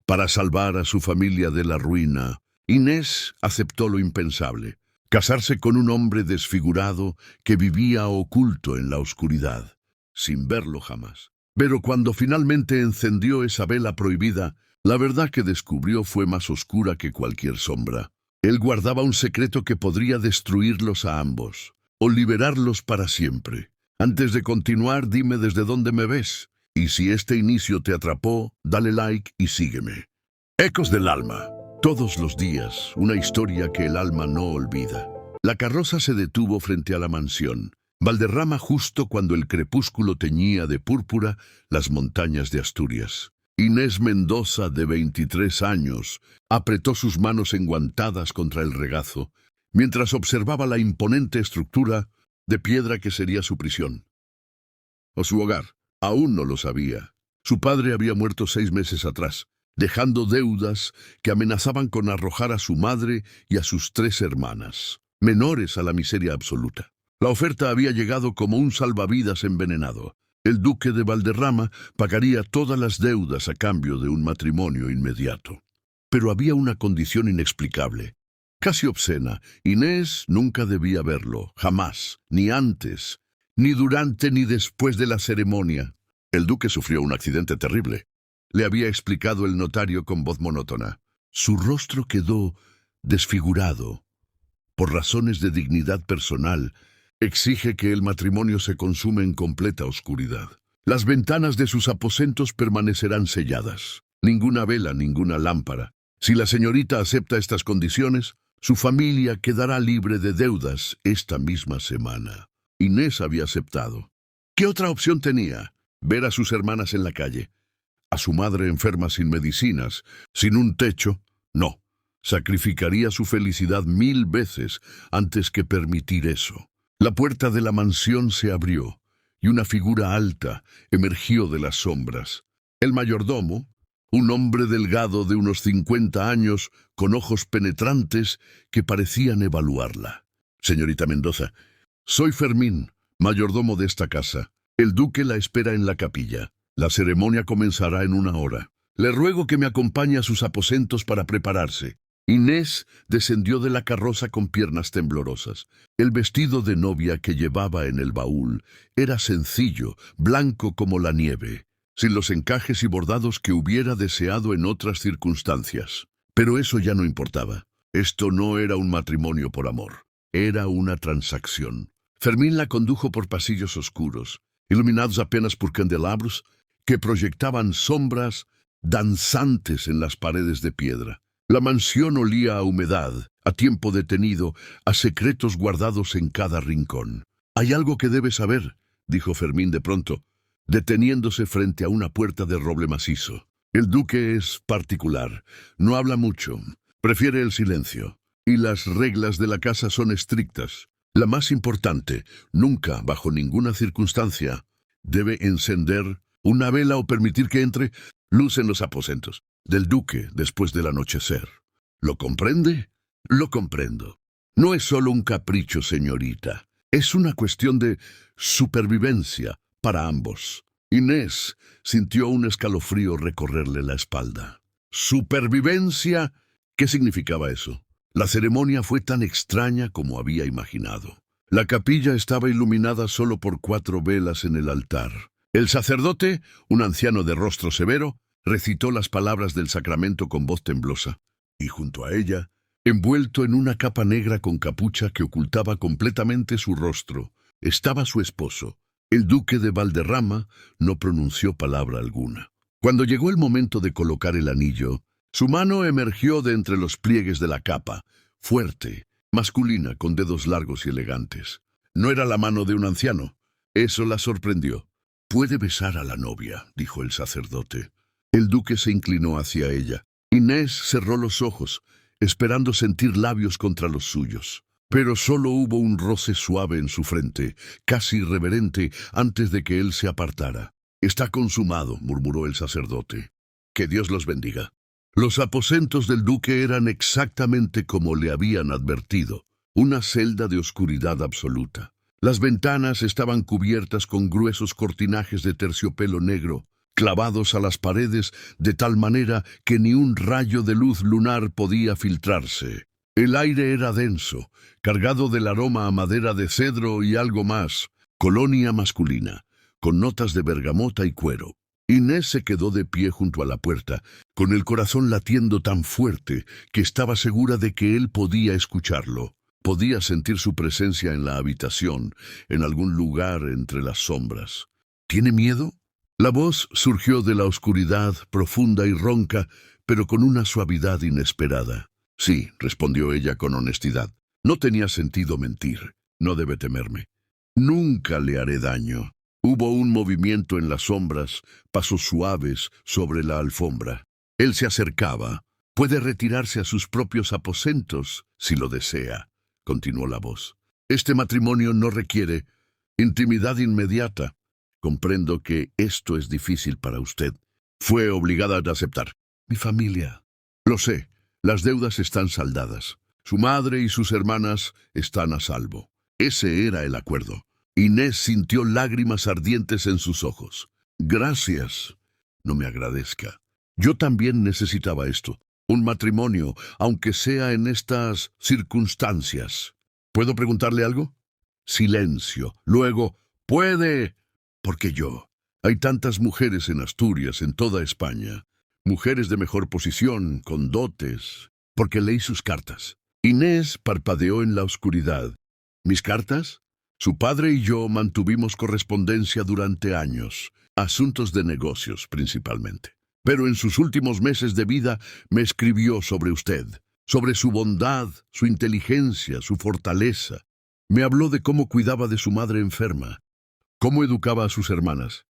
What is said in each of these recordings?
Para salvar a su familia de la ruina, Inés aceptó lo impensable: casarse con un hombre desfigurado que vivía oculto en la oscuridad, sin verlo jamás. Pero cuando finalmente encendió esa vela prohibida, la verdad que descubrió fue más oscura que cualquier sombra. Él guardaba un secreto que podría destruirlos a ambos, o liberarlos para siempre. Antes de continuar, dime desde dónde me ves. Y si este inicio te atrapó, dale like y sígueme. Ecos del alma. Todos los días, una historia que el alma no olvida. La carroza se detuvo frente a la mansión Valderrama justo cuando el crepúsculo teñía de púrpura las montañas de Asturias. Inés Mendoza, de 23 años, apretó sus manos enguantadas contra el regazo, mientras observaba la imponente estructura de piedra que sería su prisión. O su hogar. Aún no lo sabía. Su padre había muerto 6 meses atrás, dejando deudas que amenazaban con arrojar a su madre y a sus 3 hermanas, menores a la miseria absoluta. La oferta había llegado como un salvavidas envenenado. El duque de Valderrama pagaría todas las deudas a cambio de un matrimonio inmediato. Pero había una condición inexplicable, casi obscena. Inés nunca debía verlo, jamás, ni antes, ni durante ni después de la ceremonia. El duque sufrió un accidente terrible. Le había explicado el notario con voz monótona. Su rostro quedó desfigurado. Por razones de dignidad personal, exige que el matrimonio se consume en completa oscuridad. Las ventanas de sus aposentos permanecerán selladas. Ninguna vela, ninguna lámpara. Si la señorita acepta estas condiciones, su familia quedará libre de deudas esta misma semana. Inés había aceptado. ¿Qué otra opción tenía? Ver a sus hermanas en la calle. A su madre enferma sin medicinas, sin un techo. No. Sacrificaría su felicidad 1000 veces antes que permitir eso. La puerta de la mansión se abrió, y una figura alta emergió de las sombras. El mayordomo, un hombre delgado de unos 50 años, con ojos penetrantes que parecían evaluarla. Señorita Mendoza, soy Fermín, mayordomo de esta casa. El duque la espera en la capilla. La ceremonia comenzará en 1 hora. Le ruego que me acompañe a sus aposentos para prepararse. Inés descendió de la carroza con piernas temblorosas. El vestido de novia que llevaba en el baúl era sencillo, blanco como la nieve, sin los encajes y bordados que hubiera deseado en otras circunstancias. Pero eso ya no importaba. Esto no era un matrimonio por amor, era una transacción. Fermín la condujo por pasillos oscuros, iluminados apenas por candelabros que proyectaban sombras danzantes en las paredes de piedra. La mansión olía a humedad, a tiempo detenido, a secretos guardados en cada rincón. «Hay algo que debes saber», dijo Fermín de pronto, deteniéndose frente a una puerta de roble macizo. «El duque es particular, no habla mucho, prefiere el silencio, y las reglas de la casa son estrictas. La más importante, nunca, bajo ninguna circunstancia, debe encender una vela o permitir que entre luz en los aposentos del duque después del anochecer. ¿Lo comprende? Lo comprendo. No es solo un capricho, señorita. Es una cuestión de supervivencia para ambos». Inés sintió un escalofrío recorrerle la espalda. ¿Supervivencia? ¿Qué significaba eso? La ceremonia fue tan extraña como había imaginado. La capilla estaba iluminada solo por 4 velas en el altar. El sacerdote, un anciano de rostro severo, recitó las palabras del sacramento con voz temblosa, y junto a ella, envuelto en una capa negra con capucha que ocultaba completamente su rostro, estaba su esposo. El duque de Valderrama no pronunció palabra alguna. Cuando llegó el momento de colocar el anillo, su mano emergió de entre los pliegues de la capa, fuerte, masculina, con dedos largos y elegantes. No era la mano de un anciano. Eso la sorprendió. «Puede besar a la novia», dijo el sacerdote. El duque se inclinó hacia ella. Inés cerró los ojos, esperando sentir labios contra los suyos. Pero solo hubo un roce suave en su frente, casi irreverente, antes de que él se apartara. «Está consumado», murmuró el sacerdote. «Que Dios los bendiga». Los aposentos del duque eran exactamente como le habían advertido, una celda de oscuridad absoluta. Las ventanas estaban cubiertas con gruesos cortinajes de terciopelo negro. clavados a las paredes de tal manera que ni un rayo de luz lunar podía filtrarse. El aire era denso, cargado del aroma a madera de cedro y algo más, colonia masculina, con notas de bergamota y cuero. Inés se quedó de pie junto a la puerta, con el corazón latiendo tan fuerte que estaba segura de que él podía escucharlo. Podía sentir su presencia en la habitación, en algún lugar entre las sombras. ¿Tiene miedo? La voz surgió de la oscuridad, profunda y ronca, pero con una suavidad inesperada. Sí, respondió ella con honestidad. No tenía sentido mentir. No debe temerme. Nunca le haré daño. Hubo un movimiento en las sombras, pasos suaves sobre la alfombra. Él se acercaba. Puede retirarse a sus propios aposentos, si lo desea, continuó la voz. Este matrimonio no requiere intimidad inmediata. Comprendo que esto es difícil para usted. Fue obligada a aceptar. Mi familia. Lo sé, las deudas están saldadas. Su madre y sus hermanas están a salvo. Ese era el acuerdo. Inés sintió lágrimas ardientes en sus ojos. Gracias. No me agradezca. Yo también necesitaba esto. Un matrimonio, aunque sea en estas circunstancias. ¿Puedo preguntarle algo? Silencio. Luego, puede. Porque yo. Hay tantas mujeres en Asturias, en toda España. Mujeres de mejor posición, con dotes. Porque leí sus cartas. Inés parpadeó en la oscuridad. ¿Mis cartas? Su padre y yo mantuvimos correspondencia durante años, asuntos de negocios principalmente. Pero en sus últimos meses de vida me escribió sobre usted, sobre su bondad, su inteligencia, su fortaleza. Me habló de cómo cuidaba de su madre enferma, cómo educaba a sus hermanas,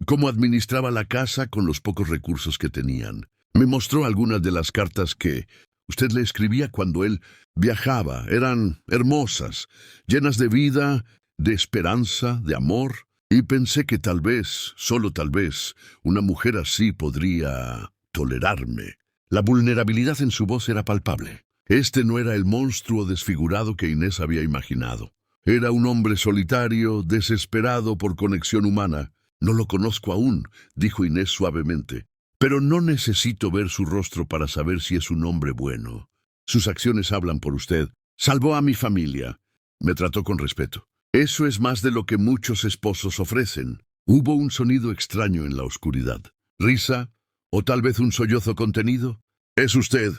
cómo administraba la casa con los pocos recursos que tenían. Me mostró algunas de las cartas que usted le escribía cuando él viajaba. Eran hermosas, llenas de vida, de esperanza, de amor, y pensé que tal vez, solo tal vez, una mujer así podría tolerarme. La vulnerabilidad en su voz era palpable. Este no era el monstruo desfigurado que Inés había imaginado. Era un hombre solitario, desesperado por conexión humana. No lo conozco aún, dijo Inés suavemente. Pero no necesito ver su rostro para saber si es un hombre bueno. Sus acciones hablan por usted. Salvó a mi familia. Me trató con respeto. Eso es más de lo que muchos esposos ofrecen. Hubo un sonido extraño en la oscuridad. ¿Risa? ¿O tal vez un sollozo contenido? Es usted.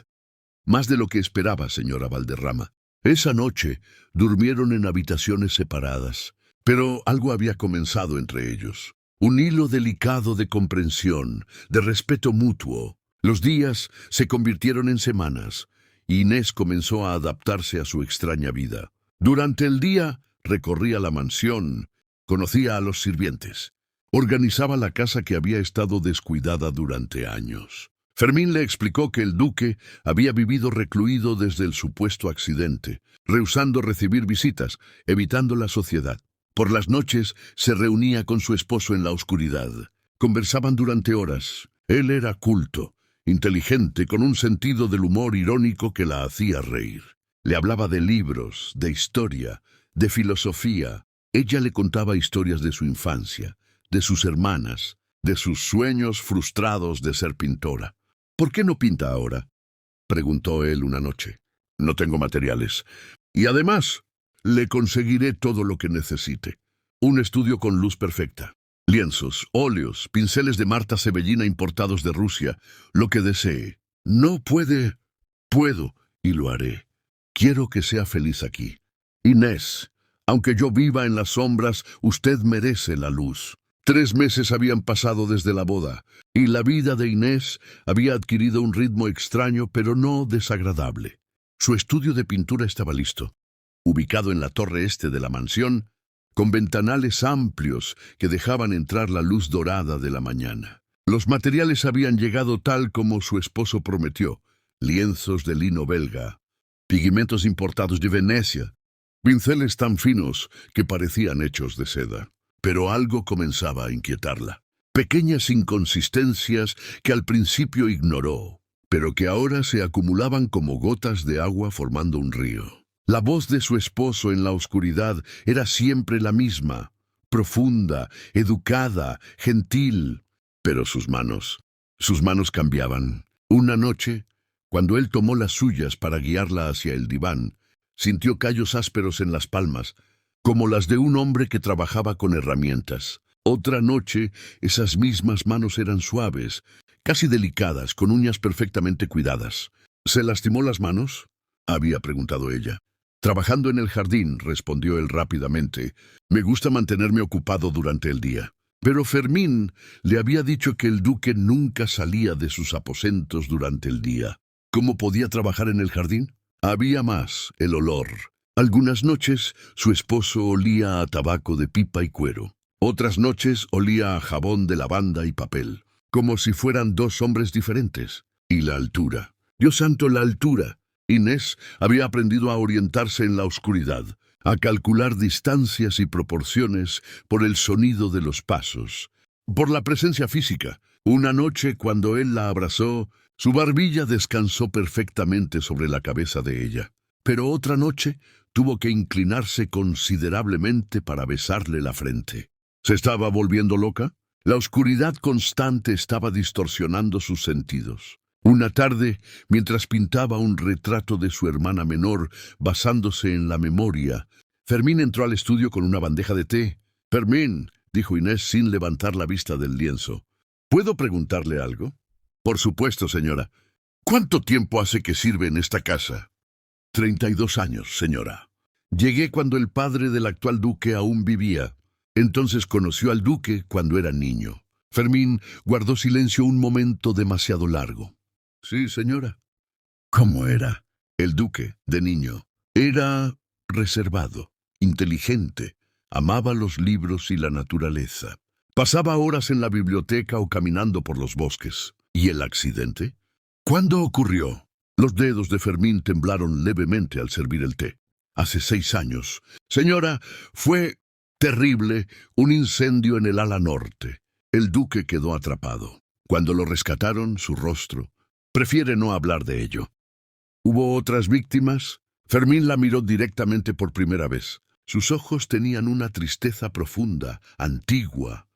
Más de lo que esperaba, señora Valderrama. Esa noche durmieron en habitaciones separadas, pero algo había comenzado entre ellos. Un hilo delicado de comprensión, de respeto mutuo. Los días se convirtieron en semanas, y Inés comenzó a adaptarse a su extraña vida. Durante el día recorría la mansión, conocía a los sirvientes, organizaba la casa que había estado descuidada durante años. Fermín le explicó que el duque había vivido recluido desde el supuesto accidente, rehusando recibir visitas, evitando la sociedad. Por las noches se reunía con su esposo en la oscuridad. Conversaban durante horas. Él era culto, inteligente, con un sentido del humor irónico que la hacía reír. Le hablaba de libros, de historia, de filosofía. Ella le contaba historias de su infancia, de sus hermanas, de sus sueños frustrados de ser pintora. ¿Por qué no pinta ahora?, preguntó él una noche. No tengo materiales. Y además, le conseguiré todo lo que necesite. Un estudio con luz perfecta. Lienzos, óleos, pinceles de Marta Sebellina importados de Rusia. Lo que desee. No puede. Puedo, y lo haré. Quiero que sea feliz aquí. Inés, aunque yo viva en las sombras, usted merece la luz. 3 meses habían pasado desde la boda, y la vida de Inés había adquirido un ritmo extraño, pero no desagradable. Su estudio de pintura estaba listo, ubicado en la torre este de la mansión, con ventanales amplios que dejaban entrar la luz dorada de la mañana. Los materiales habían llegado tal como su esposo prometió: lienzos de lino belga, pigmentos importados de Venecia, pinceles tan finos que parecían hechos de seda. Pero algo comenzaba a inquietarla. Pequeñas inconsistencias que al principio ignoró, pero que ahora se acumulaban como gotas de agua formando un río. La voz de su esposo en la oscuridad era siempre la misma, profunda, educada, gentil. Pero sus manos cambiaban. Una noche, cuando él tomó las suyas para guiarla hacia el diván, sintió callos ásperos en las palmas, como las de un hombre que trabajaba con herramientas. Otra noche, esas mismas manos eran suaves, casi delicadas, con uñas perfectamente cuidadas. ¿Se lastimó las manos?, había preguntado ella. Trabajando en el jardín, respondió él rápidamente. Me gusta mantenerme ocupado durante el día. Pero Fermín le había dicho que el duque nunca salía de sus aposentos durante el día. ¿Cómo podía trabajar en el jardín? Había más, el olor. Algunas noches su esposo olía a tabaco de pipa y cuero. Otras noches olía a jabón de lavanda y papel, como si fueran dos hombres diferentes. Y la altura. Dios santo, la altura. Inés había aprendido a orientarse en la oscuridad, a calcular distancias y proporciones por el sonido de los pasos, por la presencia física. Una noche, cuando él la abrazó, su barbilla descansó perfectamente sobre la cabeza de ella. Pero otra noche tuvo que inclinarse considerablemente para besarle la frente. ¿Se estaba volviendo loca? La oscuridad constante estaba distorsionando sus sentidos. Una tarde, mientras pintaba un retrato de su hermana menor, basándose en la memoria, Fermín entró al estudio con una bandeja de té. «Fermín», dijo Inés sin levantar la vista del lienzo, «¿puedo preguntarle algo?» «Por supuesto, señora. ¿Cuánto tiempo hace que sirve en esta casa?» 32 años, señora. Llegué cuando el padre del actual duque aún vivía. Entonces conoció al duque cuando era niño». Fermín guardó silencio un momento demasiado largo. «Sí, señora». «¿Cómo era el duque de niño?» «Era reservado, inteligente, amaba los libros y la naturaleza. Pasaba horas en la biblioteca o caminando por los bosques». «¿Y el accidente? ¿Cuándo ocurrió?» Los dedos de Fermín temblaron levemente al servir el té. «Hace 6 años. Señora, fue terrible, un incendio en el ala norte. El duque quedó atrapado. Cuando lo rescataron, su rostro. Prefiere no hablar de ello». «¿Hubo otras víctimas?» Fermín la miró directamente por primera vez. Sus ojos tenían una tristeza profunda, antigua.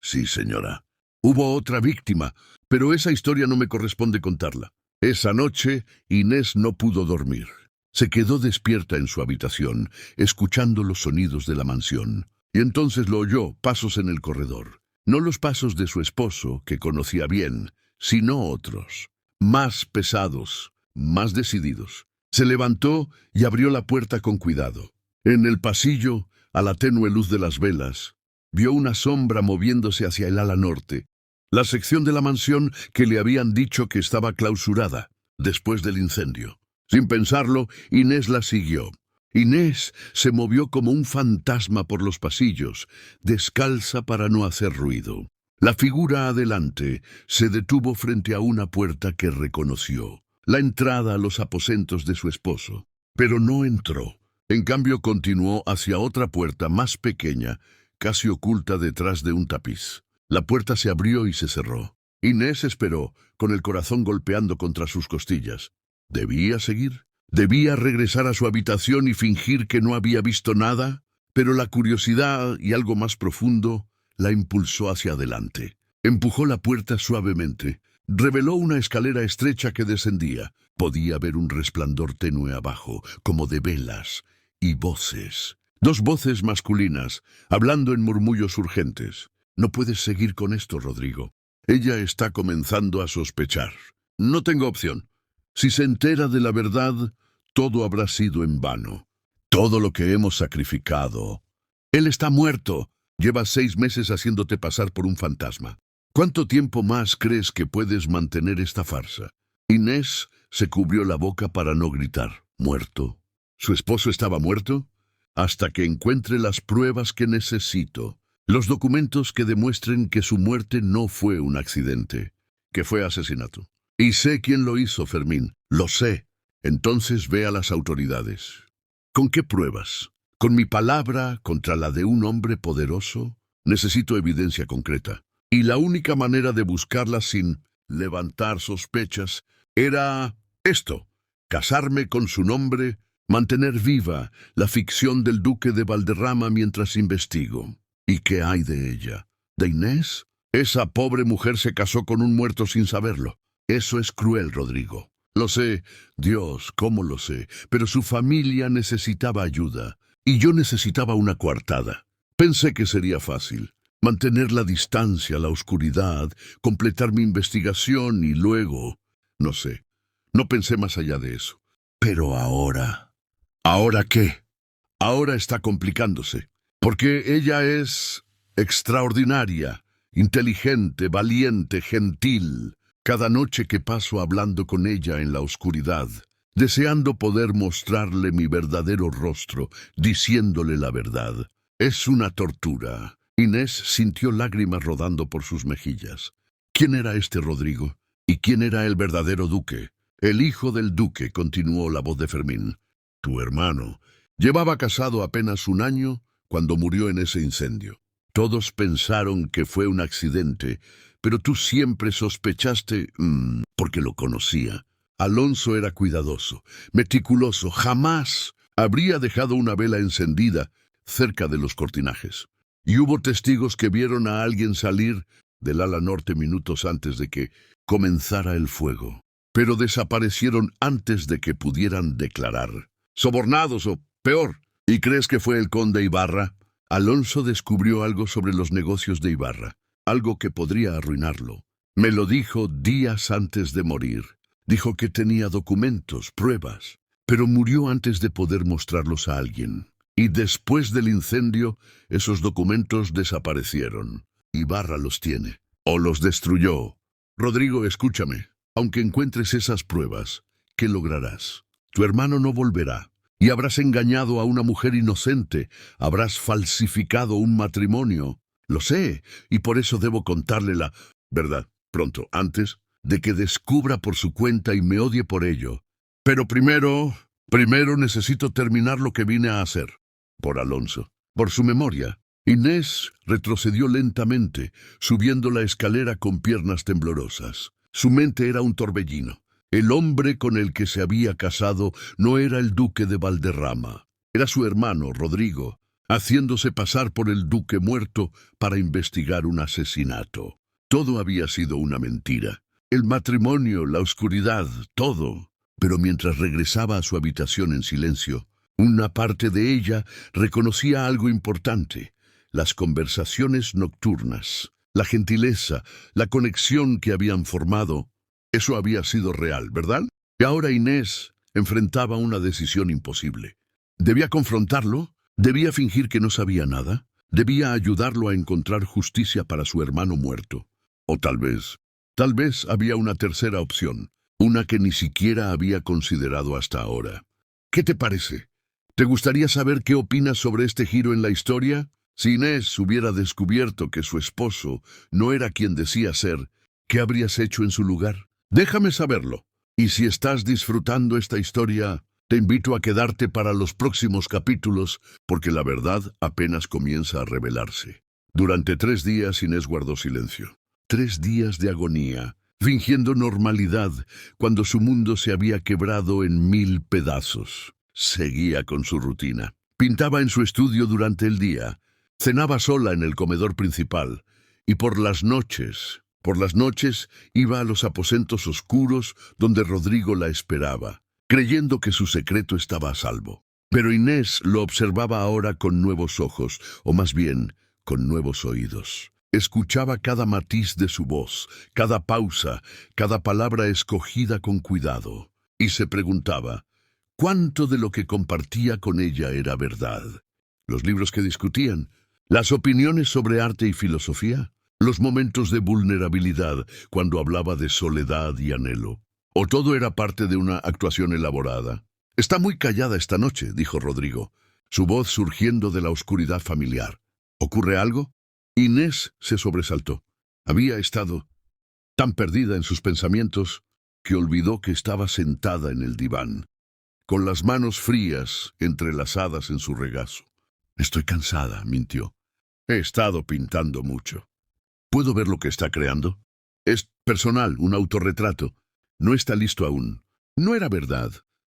«Sí, señora. Hubo otra víctima, pero esa historia no me corresponde contarla. Esa noche, Inés no pudo dormir. Se quedó despierta en su habitación, escuchando los sonidos de la mansión. Y entonces lo oyó, pasos en el corredor. No los pasos de su esposo, que conocía bien, sino otros, más pesados, más decididos. Se levantó y abrió la puerta con cuidado. En el pasillo, a la tenue luz de las velas, vio una sombra moviéndose hacia el ala norte, la sección de la mansión que le habían dicho que estaba clausurada después del incendio. Sin pensarlo, Inés la siguió. Inés se movió como un fantasma por los pasillos, descalza para no hacer ruido. La figura adelante se detuvo frente a una puerta que reconoció, la entrada a los aposentos de su esposo. Pero no entró. En cambio, continuó hacia otra puerta más pequeña, casi oculta detrás de un tapiz. La puerta se abrió y se cerró. Inés esperó, con el corazón golpeando contra sus costillas. ¿Debía seguir? ¿Debía regresar a su habitación y fingir que no había visto nada? Pero la curiosidad y algo más profundo la impulsó hacia adelante. Empujó la puerta suavemente. Reveló una escalera estrecha que descendía. Podía ver un resplandor tenue abajo, como de velas, y voces. 2 voces masculinas, hablando en murmullos urgentes. «No puedes seguir con esto, Rodrigo. Ella está comenzando a sospechar. No tengo opción. Si se entera de la verdad, todo habrá sido en vano. Todo lo que hemos sacrificado. Él está muerto. Llevas 6 meses haciéndote pasar por un fantasma. ¿Cuánto tiempo más crees que puedes mantener esta farsa?» Inés se cubrió la boca para no gritar. «¿Muerto? ¿Su esposo estaba muerto?» «Hasta que encuentre las pruebas que necesito. Los documentos que demuestren que su muerte no fue un accidente, que fue asesinato. Y sé quién lo hizo, Fermín. Lo sé. Entonces ve a las autoridades». «¿Con qué pruebas? ¿Con mi palabra contra la de un hombre poderoso? Necesito evidencia concreta. Y la única manera de buscarla sin levantar sospechas era esto: casarme con su nombre, mantener viva la ficción del duque de Valderrama mientras investigo». «¿Y qué hay de ella? ¿De Inés? Esa pobre mujer se casó con un muerto sin saberlo. Eso es cruel, Rodrigo. Lo sé, Dios, cómo lo sé, pero su familia necesitaba ayuda, y yo necesitaba una coartada. Pensé que sería fácil. Mantener la distancia, la oscuridad, completar mi investigación y luego... No sé, no pensé más allá de eso. Pero ahora... ¿Ahora qué? Ahora está complicándose, porque ella es extraordinaria, inteligente, valiente, gentil. Cada noche que paso hablando con ella en la oscuridad, deseando poder mostrarle mi verdadero rostro, diciéndole la verdad, es una tortura. Inés sintió lágrimas rodando por sus mejillas. ¿Quién era este Rodrigo? ¿Y quién era el verdadero duque? El hijo del duque, continuó la voz de Fermín. Tu hermano. Llevaba casado apenas un año cuando murió en ese incendio. Todos pensaron que fue un accidente, pero tú siempre sospechaste, porque lo conocía. Alonso era cuidadoso, meticuloso, jamás habría dejado una vela encendida cerca de los cortinajes. Y hubo testigos que vieron a alguien salir del ala norte minutos antes de que comenzara el fuego, pero desaparecieron antes de que pudieran declarar. Sobornados o peor. ¿Y crees que fue el conde Ibarra? Alonso descubrió algo sobre los negocios de Ibarra, algo que podría arruinarlo. Me lo dijo días antes de morir. Dijo que tenía documentos, pruebas, pero murió antes de poder mostrarlos a alguien. Y después del incendio, esos documentos desaparecieron. Ibarra los tiene, o los destruyó. Rodrigo, escúchame. Aunque encuentres esas pruebas, ¿qué lograrás? Tu hermano no volverá. Y habrás engañado a una mujer inocente, habrás falsificado un matrimonio. Lo sé, y por eso debo contarle la verdad pronto, antes de que descubra por su cuenta y me odie por ello. Pero primero necesito terminar lo que vine a hacer. Por Alonso, por su memoria. Inés retrocedió lentamente, subiendo la escalera con piernas temblorosas. Su mente era un torbellino. El hombre con el que se había casado no era el duque de Valderrama, era su hermano, Rodrigo, haciéndose pasar por el duque muerto para investigar un asesinato. Todo había sido una mentira. El matrimonio, la oscuridad, todo. Pero mientras regresaba a su habitación en silencio, una parte de ella reconocía algo importante: las conversaciones nocturnas, la gentileza, la conexión que habían formado. Eso había sido real, ¿verdad? Y ahora Inés enfrentaba una decisión imposible. ¿Debía confrontarlo? ¿Debía fingir que no sabía nada? ¿Debía ayudarlo a encontrar justicia para su hermano muerto? O tal vez había una tercera opción, una que ni siquiera había considerado hasta ahora. ¿Qué te parece? ¿Te gustaría saber qué opinas sobre este giro en la historia? Si Inés hubiera descubierto que su esposo no era quien decía ser, ¿qué habrías hecho en su lugar? Déjame saberlo. Y si estás disfrutando esta historia, te invito a quedarte para los próximos capítulos, porque la verdad apenas comienza a revelarse. Durante 3 días Inés guardó silencio. 3 días de agonía, fingiendo normalidad cuando su mundo se había quebrado en 1000 pedazos. Seguía con su rutina. Pintaba en su estudio durante el día, cenaba sola en el comedor principal, y por las noches iba a los aposentos oscuros donde Rodrigo la esperaba, creyendo que su secreto estaba a salvo. Pero Inés lo observaba ahora con nuevos ojos, o más bien, con nuevos oídos. Escuchaba cada matiz de su voz, cada pausa, cada palabra escogida con cuidado, y se preguntaba, ¿cuánto de lo que compartía con ella era verdad? Los libros que discutían, las opiniones sobre arte y filosofía, los momentos de vulnerabilidad cuando hablaba de soledad y anhelo. ¿O todo era parte de una actuación elaborada? Está muy callada esta noche, dijo Rodrigo, su voz surgiendo de la oscuridad familiar. ¿Ocurre algo? Inés se sobresaltó. Había estado tan perdida en sus pensamientos que olvidó que estaba sentada en el diván, con las manos frías entrelazadas en su regazo. Estoy cansada, mintió. He estado pintando mucho. ¿Puedo ver lo que está creando? Es personal, un autorretrato. No está listo aún. No era verdad.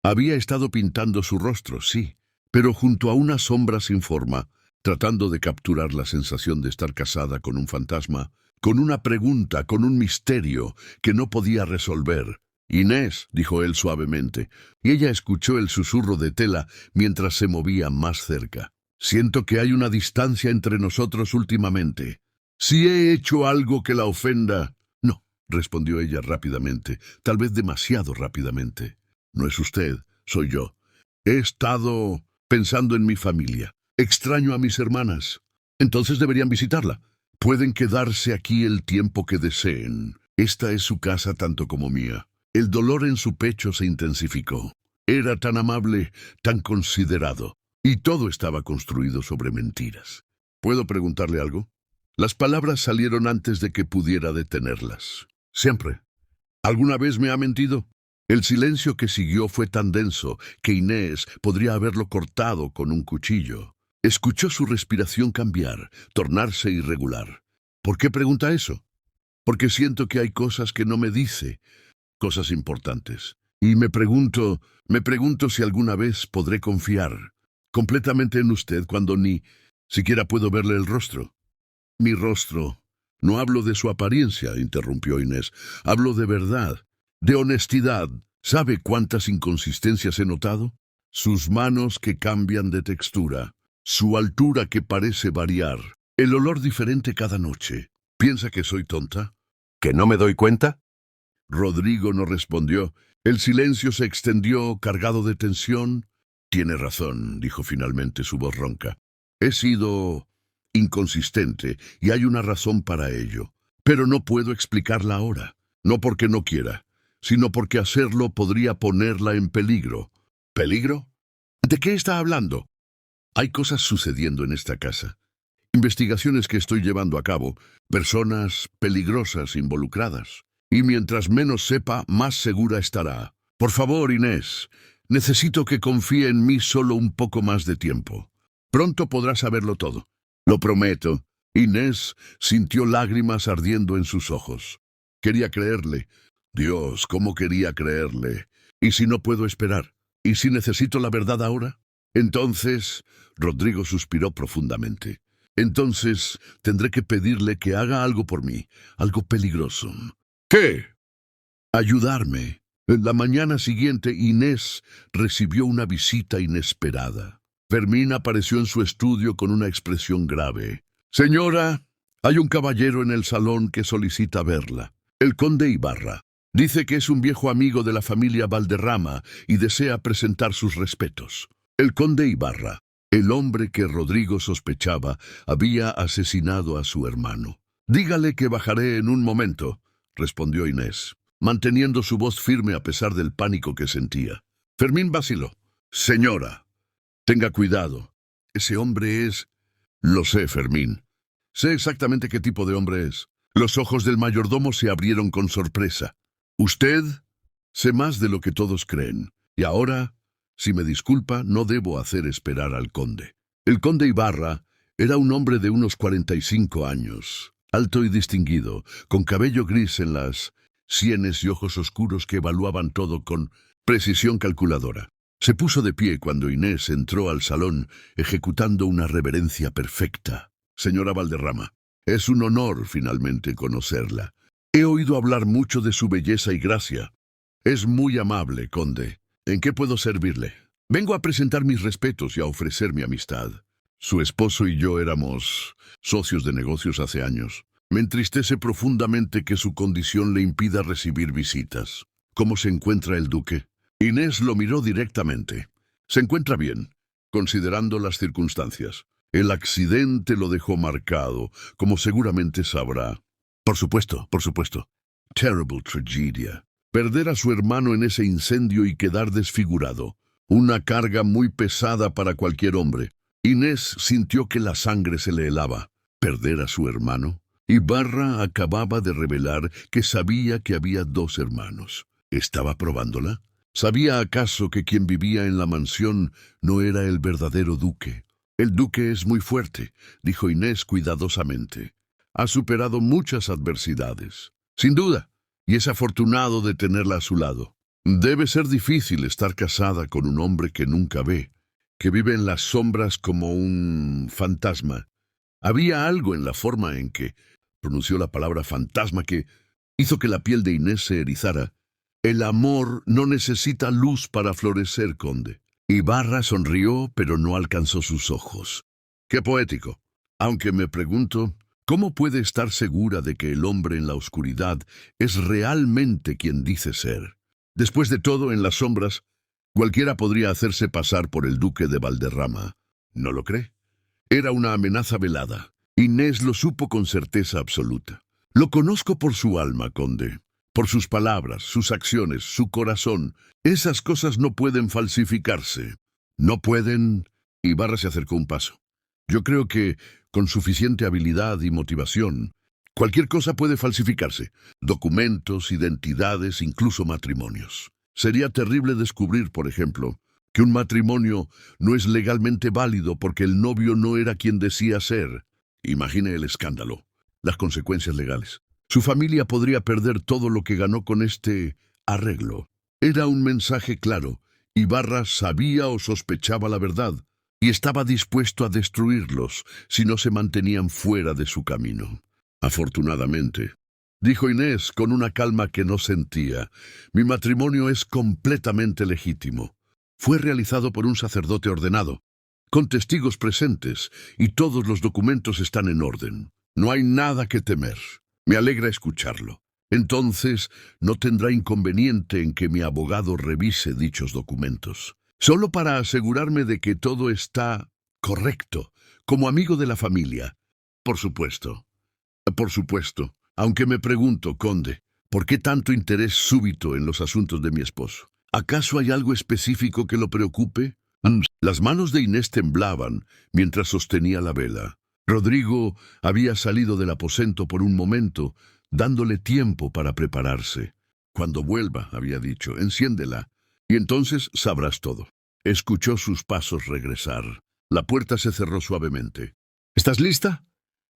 Había estado pintando su rostro, sí, pero junto a una sombra sin forma, tratando de capturar la sensación de estar casada con un fantasma, con una pregunta, con un misterio que no podía resolver. «Inés», dijo él suavemente, y ella escuchó el susurro de Tela mientras se movía más cerca. «Siento que hay una distancia entre nosotros últimamente. Si he hecho algo que la ofenda...» «No», respondió ella rápidamente, tal vez demasiado rápidamente. «No es usted, soy yo. He estado pensando en mi familia. Extraño a mis hermanas. Entonces deberían visitarla. Pueden quedarse aquí el tiempo que deseen. Esta es su casa tanto como mía». El dolor en su pecho se intensificó. Era tan amable, tan considerado, y todo estaba construido sobre mentiras. ¿Puedo preguntarle algo? Las palabras salieron antes de que pudiera detenerlas. Siempre. ¿Alguna vez me ha mentido? El silencio que siguió fue tan denso que Inés podría haberlo cortado con un cuchillo. Escuchó su respiración cambiar, tornarse irregular. ¿Por qué pregunta eso? Porque siento que hay cosas que no me dice, cosas importantes. Y me pregunto si alguna vez podré confiar completamente en usted cuando ni siquiera puedo verle el rostro. Mi rostro. No hablo de su apariencia, interrumpió Inés. Hablo de verdad, de honestidad. ¿Sabe cuántas inconsistencias he notado? Sus manos que cambian de textura, su altura que parece variar, el olor diferente cada noche. ¿Piensa que soy tonta? ¿Que no me doy cuenta? Rodrigo no respondió. El silencio se extendió, cargado de tensión. «Tiene razón», dijo finalmente su voz ronca. «He sido inconsistente y hay una razón para ello. Pero no puedo explicarla ahora. No porque no quiera, sino porque hacerlo podría ponerla en peligro». ¿Peligro? ¿De qué está hablando? Hay cosas sucediendo en esta casa. Investigaciones que estoy llevando a cabo, personas peligrosas involucradas. Y mientras menos sepa, más segura estará. Por favor, Inés, necesito que confíe en mí solo un poco más de tiempo. Pronto podrá saberlo todo. Lo prometo. Inés sintió lágrimas ardiendo en sus ojos. Quería creerle. Dios, cómo quería creerle. ¿Y si no puedo esperar? ¿Y si necesito la verdad ahora? Entonces, Rodrigo suspiró profundamente. Entonces tendré que pedirle que haga algo por mí, algo peligroso. ¿Qué? Ayudarme. En la mañana siguiente, Inés recibió una visita inesperada. Fermín apareció en su estudio con una expresión grave. «Señora, hay un caballero en el salón que solicita verla. El conde Ibarra. Dice que es un viejo amigo de la familia Valderrama y desea presentar sus respetos». El conde Ibarra, el hombre que Rodrigo sospechaba, había asesinado a su hermano. «Dígale que bajaré en un momento», respondió Inés, manteniendo su voz firme a pesar del pánico que sentía. Fermín vaciló. «Señora, tenga cuidado. Ese hombre es...» «Lo sé, Fermín. Sé exactamente qué tipo de hombre es». Los ojos del mayordomo se abrieron con sorpresa. «¿Usted?» «Sé más de lo que todos creen. Y ahora, si me disculpa, no debo hacer esperar al conde». El conde Ibarra era un hombre de unos 45 años. Alto y distinguido, con cabello gris en las sienes y ojos oscuros que evaluaban todo con precisión calculadora. Se puso de pie cuando Inés entró al salón, ejecutando una reverencia perfecta. «Señora Valderrama, es un honor finalmente conocerla. He oído hablar mucho de su belleza y gracia. Es muy amable, conde. ¿En qué puedo servirle? Vengo a presentar mis respetos y a ofrecer mi amistad. Su esposo y yo éramos socios de negocios hace años. Me entristece profundamente que su condición le impida recibir visitas. ¿Cómo se encuentra el duque?» Inés lo miró directamente. «Se encuentra bien, considerando las circunstancias. El accidente lo dejó marcado, como seguramente sabrá». Por supuesto, por supuesto. Terrible tragedia. Perder a su hermano en ese incendio y quedar desfigurado. Una carga muy pesada para cualquier hombre. Inés sintió que la sangre se le helaba. ¿Perder a su hermano? Ibarra acababa de revelar que sabía que había 2 hermanos. ¿Estaba probándola? ¿Sabía acaso que quien vivía en la mansión no era el verdadero duque? «El duque es muy fuerte», dijo Inés cuidadosamente. «Ha superado muchas adversidades. Sin duda, y es afortunado de tenerla a su lado. Debe ser difícil estar casada con un hombre que nunca ve. que vive en las sombras como un fantasma. Había algo en la forma en que pronunció la palabra fantasma que hizo que la piel de Inés se erizara. El amor no necesita luz para florecer, conde. Ibarra sonrió, pero no alcanzó sus ojos. ¡Qué poético! Aunque me pregunto, ¿cómo puede estar segura de que el hombre en la oscuridad es realmente quien dice ser? Después de todo, en las sombras, cualquiera podría hacerse pasar por el duque de Valderrama. ¿No lo cree? Era una amenaza velada. Inés lo supo con certeza absoluta. Lo conozco por su alma, conde. Por sus palabras, sus acciones, su corazón. Esas cosas no pueden falsificarse. No pueden... Ibarra se acercó un paso. Yo creo que, con suficiente habilidad y motivación, cualquier cosa puede falsificarse. Documentos, identidades, incluso matrimonios. Sería terrible descubrir, por ejemplo, que un matrimonio no es legalmente válido porque el novio no era quien decía ser. Imagine el escándalo, las consecuencias legales. Su familia podría perder todo lo que ganó con este arreglo. Era un mensaje claro. Ibarra sabía o sospechaba la verdad y estaba dispuesto a destruirlos si no se mantenían fuera de su camino. Afortunadamente, dijo Inés con una calma que no sentía, mi matrimonio es completamente legítimo. Fue realizado por un sacerdote ordenado, con testigos presentes, y todos los documentos están en orden. No hay nada que temer. Me alegra escucharlo. Entonces, no tendrá inconveniente en que mi abogado revise dichos documentos. Solo para asegurarme de que todo está correcto, como amigo de la familia. Por supuesto. Por supuesto. Aunque me pregunto, conde, ¿por qué tanto interés súbito en los asuntos de mi esposo? ¿Acaso hay algo específico que lo preocupe? Las manos de Inés temblaban mientras sostenía la vela. Rodrigo había salido del aposento por un momento, dándole tiempo para prepararse. Cuando vuelva, había dicho, enciéndela, y entonces sabrás todo. Escuchó sus pasos regresar. La puerta se cerró suavemente. ¿Estás lista?,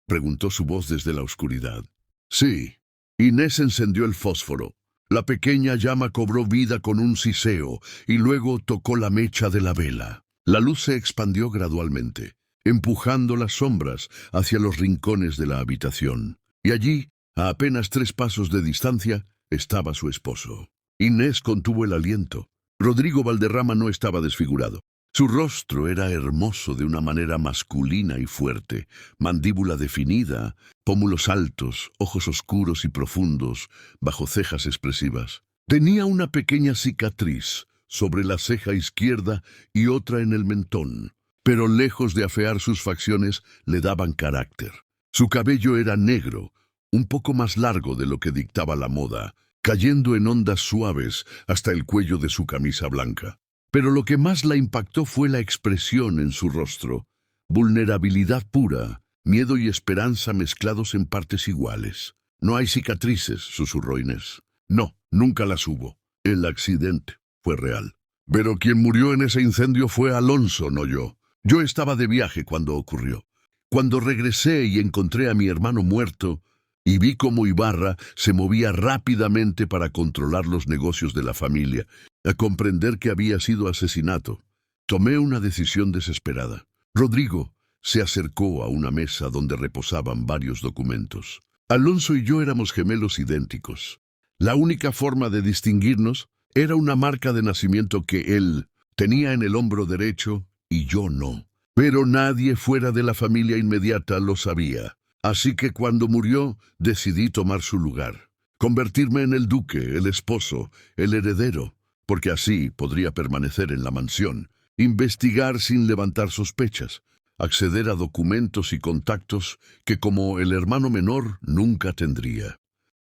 preguntó su voz desde la oscuridad. Sí. Inés encendió el fósforo. La pequeña llama cobró vida con un siseo y luego tocó la mecha de la vela. La luz se expandió gradualmente, empujando las sombras hacia los rincones de la habitación. Y allí, a apenas 3 pasos de distancia, estaba su esposo. Inés contuvo el aliento. Rodrigo Valderrama no estaba desfigurado. Su rostro era hermoso de una manera masculina y fuerte, mandíbula definida, pómulos altos, ojos oscuros y profundos, bajo cejas expresivas. Tenía una pequeña cicatriz sobre la ceja izquierda y otra en el mentón, pero lejos de afear sus facciones, le daban carácter. Su cabello era negro, un poco más largo de lo que dictaba la moda, cayendo en ondas suaves hasta el cuello de su camisa blanca. Pero lo que más la impactó fue la expresión en su rostro, vulnerabilidad pura, miedo y esperanza mezclados en partes iguales. No hay cicatrices, susurró Inés. No, nunca las hubo. El accidente fue real. Pero quien murió en ese incendio fue Alonso, no yo. Yo estaba de viaje cuando ocurrió. Cuando regresé y encontré a mi hermano muerto, y vi cómo Ibarra se movía rápidamente para controlar los negocios de la familia, a comprender que había sido asesinato, tomé una decisión desesperada. Rodrigo se acercó a una mesa donde reposaban varios documentos. Alonso y yo éramos gemelos idénticos. La única forma de distinguirnos era una marca de nacimiento que él tenía en el hombro derecho y yo no. Pero nadie fuera de la familia inmediata lo sabía. Así que cuando murió, decidí tomar su lugar. Convertirme en el duque, el esposo, el heredero, porque así podría permanecer en la mansión, investigar sin levantar sospechas, acceder a documentos y contactos que como el hermano menor nunca tendría.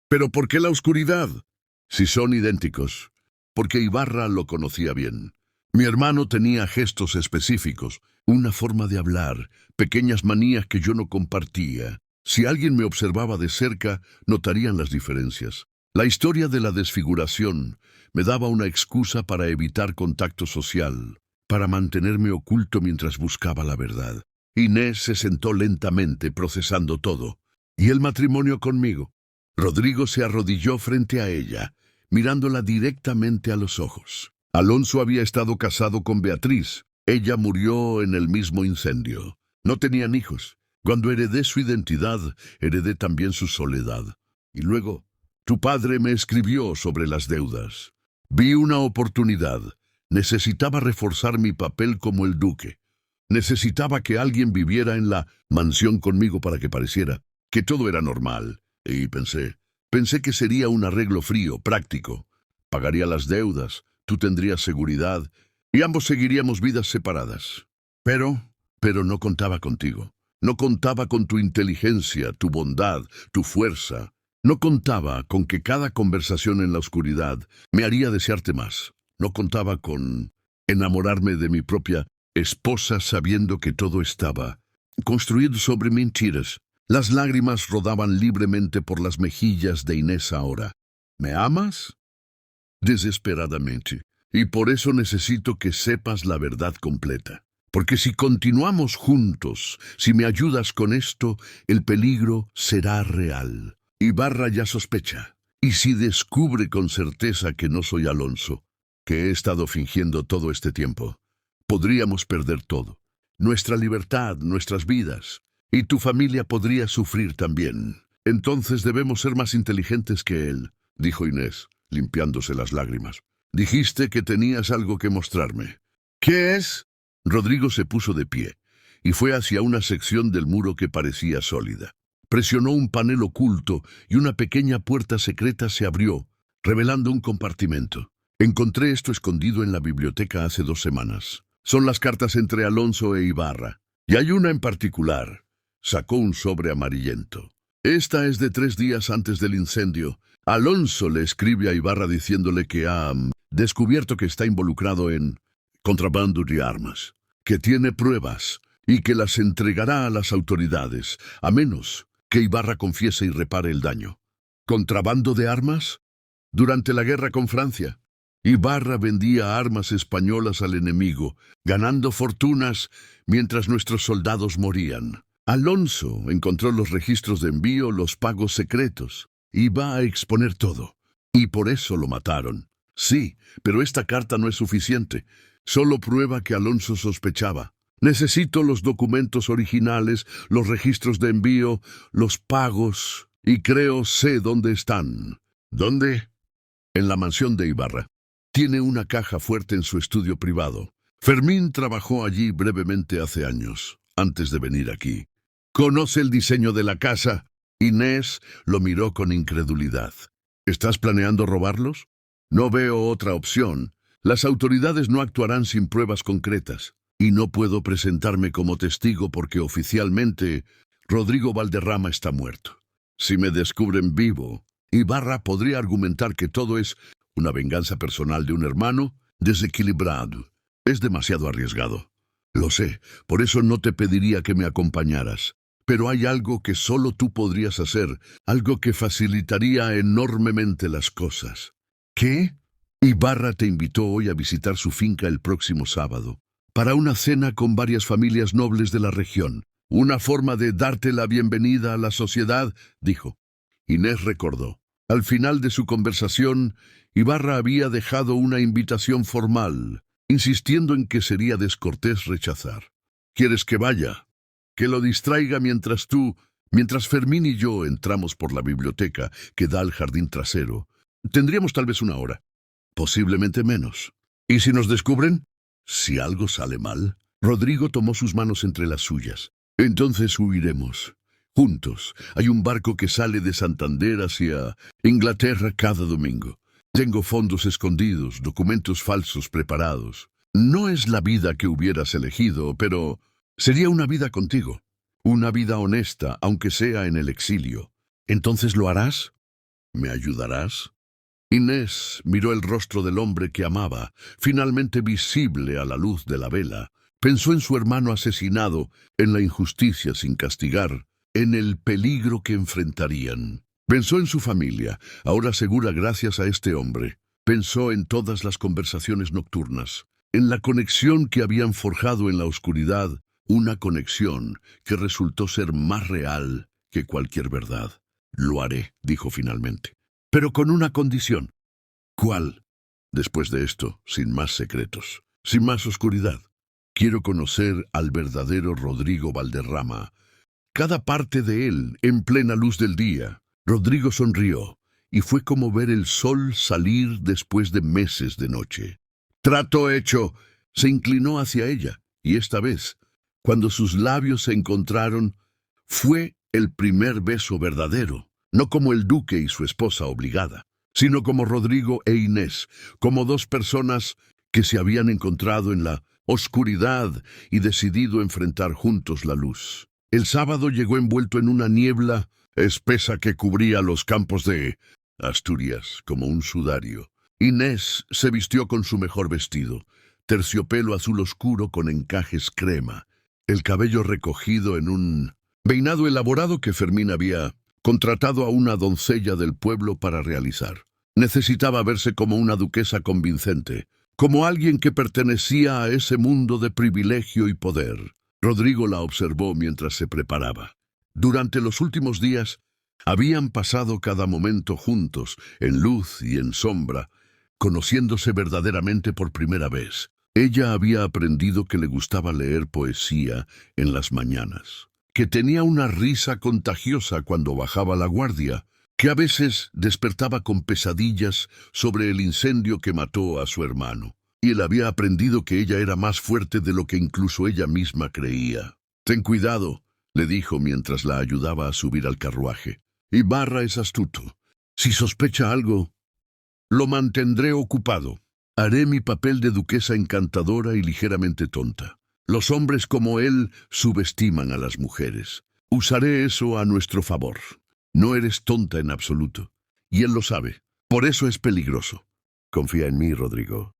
¿Pero por qué la oscuridad? Si son idénticos, porque Ibarra lo conocía bien. Mi hermano tenía gestos específicos, una forma de hablar, pequeñas manías que yo no compartía. Si alguien me observaba de cerca, notarían las diferencias. La historia de la desfiguración me daba una excusa para evitar contacto social, para mantenerme oculto mientras buscaba la verdad. Inés se sentó lentamente procesando todo. ¿Y el matrimonio conmigo? Rodrigo se arrodilló frente a ella, mirándola directamente a los ojos. Alonso había estado casado con Beatriz, Ella murió en el mismo incendio. No tenían hijos. Cuando heredé su identidad, heredé también su soledad. Y luego, tu padre me escribió sobre las deudas. Vi una oportunidad. Necesitaba reforzar mi papel como el duque. Necesitaba que alguien viviera en la mansión conmigo para que pareciera que todo era normal. Y pensé que sería un arreglo frío, práctico. Pagaría las deudas, tú tendrías seguridad y ambos seguiríamos vidas separadas. Pero no contaba contigo. No contaba con tu inteligencia, tu bondad, tu fuerza. No contaba con que cada conversación en la oscuridad me haría desearte más. No contaba con enamorarme de mi propia esposa sabiendo que todo estaba construido sobre mentiras. Las lágrimas rodaban libremente por las mejillas de Inés ahora. ¿Me amas? Desesperadamente. Y por eso necesito que sepas la verdad completa. Porque si continuamos juntos, si me ayudas con esto, el peligro será real. Ibarra ya sospecha. Y si descubre con certeza que no soy Alonso, que he estado fingiendo todo este tiempo, podríamos perder todo. Nuestra libertad, nuestras vidas. Y tu familia podría sufrir también. Entonces debemos ser más inteligentes que él, dijo Inés, limpiándose las lágrimas. Dijiste que tenías algo que mostrarme. ¿Qué es? Rodrigo se puso de pie y fue hacia una sección del muro que parecía sólida. Presionó un panel oculto y una pequeña puerta secreta se abrió, revelando un compartimento. Encontré esto escondido en la biblioteca hace 2 semanas. Son las cartas entre Alonso e Ibarra. Y hay una en particular. Sacó un sobre amarillento. Esta es de 3 días antes del incendio. Alonso le escribe a Ibarra diciéndole que ha descubierto que está involucrado en contrabando de armas, que tiene pruebas y que las entregará a las autoridades, a menos que Ibarra confiese y repare el daño. ¿Contrabando de armas? Durante la guerra con Francia, Ibarra vendía armas españolas al enemigo, ganando fortunas mientras nuestros soldados morían. Alonso encontró los registros de envío, los pagos secretos. Iba a exponer todo. Y por eso lo mataron. Sí, pero esta carta no es suficiente. Solo prueba que Alonso sospechaba. Necesito los documentos originales, los registros de envío, los pagos, y sé dónde están. ¿Dónde? En la mansión de Ibarra. Tiene una caja fuerte en su estudio privado. Fermín trabajó allí brevemente hace años, antes de venir aquí. ¿Conoce el diseño de la casa? Inés lo miró con incredulidad. ¿Estás planeando robarlos? No veo otra opción. Las autoridades no actuarán sin pruebas concretas. Y no puedo presentarme como testigo porque oficialmente Rodrigo Valderrama está muerto. Si me descubren vivo, Ibarra podría argumentar que todo es una venganza personal de un hermano desequilibrado. Es demasiado arriesgado. Lo sé, por eso no te pediría que me acompañaras. Pero hay algo que solo tú podrías hacer, algo que facilitaría enormemente las cosas. ¿Qué? Ibarra te invitó hoy a visitar su finca el próximo sábado, para una cena con varias familias nobles de la región. Una forma de darte la bienvenida a la sociedad, dijo. Inés recordó. Al final de su conversación, Ibarra había dejado una invitación formal, insistiendo en que sería descortés rechazar. ¿Quieres que vaya? Que lo distraiga mientras Fermín y yo entramos por la biblioteca que da al jardín trasero. Tendríamos tal vez 1 hora, posiblemente menos. ¿Y si nos descubren? Si algo sale mal. Rodrigo tomó sus manos entre las suyas. Entonces huiremos. Juntos. Hay un barco que sale de Santander hacia Inglaterra cada domingo. Tengo fondos escondidos, documentos falsos preparados. No es la vida que hubieras elegido, pero sería una vida contigo. Una vida honesta, aunque sea en el exilio. ¿Entonces lo harás? ¿Me ayudarás? Inés miró el rostro del hombre que amaba, finalmente visible a la luz de la vela. Pensó en su hermano asesinado, en la injusticia sin castigar, en el peligro que enfrentarían. Pensó en su familia, ahora segura gracias a este hombre. Pensó en todas las conversaciones nocturnas, en la conexión que habían forjado en la oscuridad, una conexión que resultó ser más real que cualquier verdad. Lo haré, dijo finalmente, pero con una condición. ¿Cuál? Después de esto, sin más secretos, sin más oscuridad. Quiero conocer al verdadero Rodrigo Valderrama, cada parte de él en plena luz del día. Rodrigo sonrió, y fue como ver el sol salir después de meses de noche. Trato hecho. Se inclinó hacia ella, y esta vez, cuando sus labios se encontraron, fue el primer beso verdadero, no como el duque y su esposa obligada, sino como Rodrigo e Inés, como dos personas que se habían encontrado en la oscuridad y decidido enfrentar juntos la luz. El sábado llegó envuelto en una niebla espesa que cubría los campos de Asturias como un sudario. Inés se vistió con su mejor vestido, terciopelo azul oscuro con encajes crema, el cabello recogido en un peinado elaborado que Fermín había contratado a una doncella del pueblo para realizar. Necesitaba verse como una duquesa convincente, como alguien que pertenecía a ese mundo de privilegio y poder. Rodrigo la observó mientras se preparaba. Durante los últimos días, habían pasado cada momento juntos, en luz y en sombra, conociéndose verdaderamente por primera vez. Ella había aprendido que le gustaba leer poesía en las mañanas, que tenía una risa contagiosa cuando bajaba la guardia, que a veces despertaba con pesadillas sobre el incendio que mató a su hermano. Y él había aprendido que ella era más fuerte de lo que incluso ella misma creía. «Ten cuidado», le dijo mientras la ayudaba a subir al carruaje. «Ibarra es astuto. Si sospecha algo, lo mantendré ocupado. Haré mi papel de duquesa encantadora y ligeramente tonta. Los hombres como él subestiman a las mujeres. Usaré eso a nuestro favor. No eres tonta en absoluto, y él lo sabe. Por eso es peligroso. Confía en mí, Rodrigo».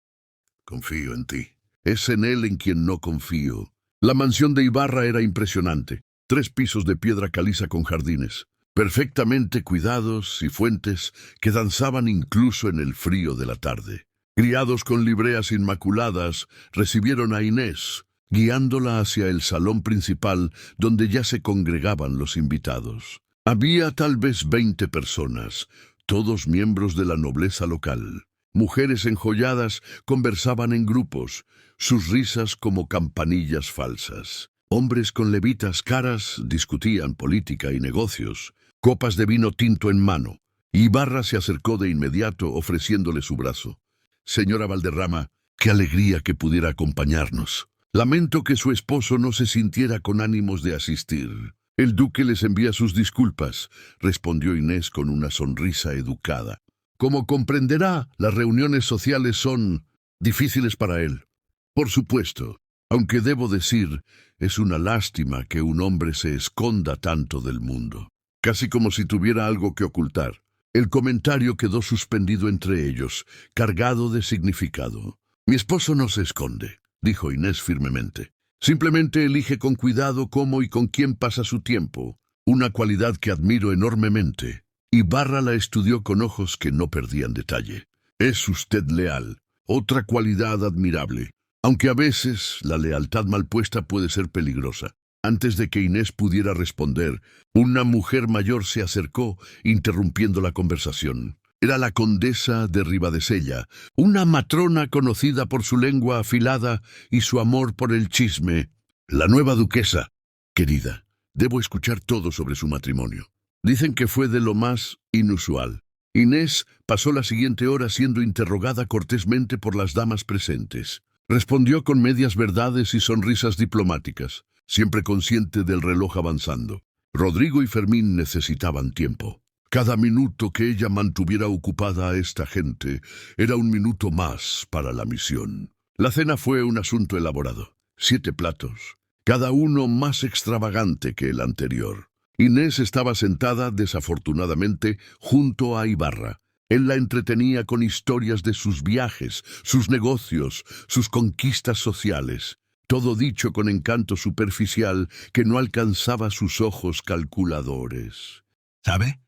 «Confío en ti». «Es en él en quien no confío». La mansión de Ibarra era impresionante. 3 pisos de piedra caliza con jardines, perfectamente cuidados y fuentes que danzaban incluso en el frío de la tarde. Criados con libreas inmaculadas recibieron a Inés, guiándola hacia el salón principal donde ya se congregaban los invitados. Había tal vez 20 personas, todos miembros de la nobleza local. Mujeres enjolladas conversaban en grupos, sus risas como campanillas falsas. Hombres con levitas caras discutían política y negocios, copas de vino tinto en mano. Ibarra se acercó de inmediato ofreciéndole su brazo. «Señora Valderrama, qué alegría que pudiera acompañarnos. Lamento que su esposo no se sintiera con ánimos de asistir». «El duque les envía sus disculpas», respondió Inés con una sonrisa educada. «Como comprenderá, las reuniones sociales son difíciles para él». «Por supuesto, aunque debo decir, es una lástima que un hombre se esconda tanto del mundo, casi como si tuviera algo que ocultar». El comentario quedó suspendido entre ellos, cargado de significado. «Mi esposo no se esconde», dijo Inés firmemente. «Simplemente elige con cuidado cómo y con quién pasa su tiempo, una cualidad que admiro enormemente». Ibarra la estudió con ojos que no perdían detalle. «Es usted leal, otra cualidad admirable, aunque a veces la lealtad mal puesta puede ser peligrosa». Antes de que Inés pudiera responder, una mujer mayor se acercó, interrumpiendo la conversación. Era la condesa de Ribadesella, una matrona conocida por su lengua afilada y su amor por el chisme. «La nueva duquesa. Querida, debo escuchar todo sobre su matrimonio. Dicen que fue de lo más inusual». Inés pasó la siguiente hora siendo interrogada cortésmente por las damas presentes. Respondió con medias verdades y sonrisas diplomáticas, siempre consciente del reloj avanzando. Rodrigo y Fermín necesitaban tiempo. Cada minuto que ella mantuviera ocupada a esta gente era un minuto más para la misión. La cena fue un asunto elaborado. 7 platos, cada uno más extravagante que el anterior. Inés estaba sentada, desafortunadamente, junto a Ibarra. Él la entretenía con historias de sus viajes, sus negocios, sus conquistas sociales. Todo dicho con encanto superficial que no alcanzaba sus ojos calculadores. ¿Sabe?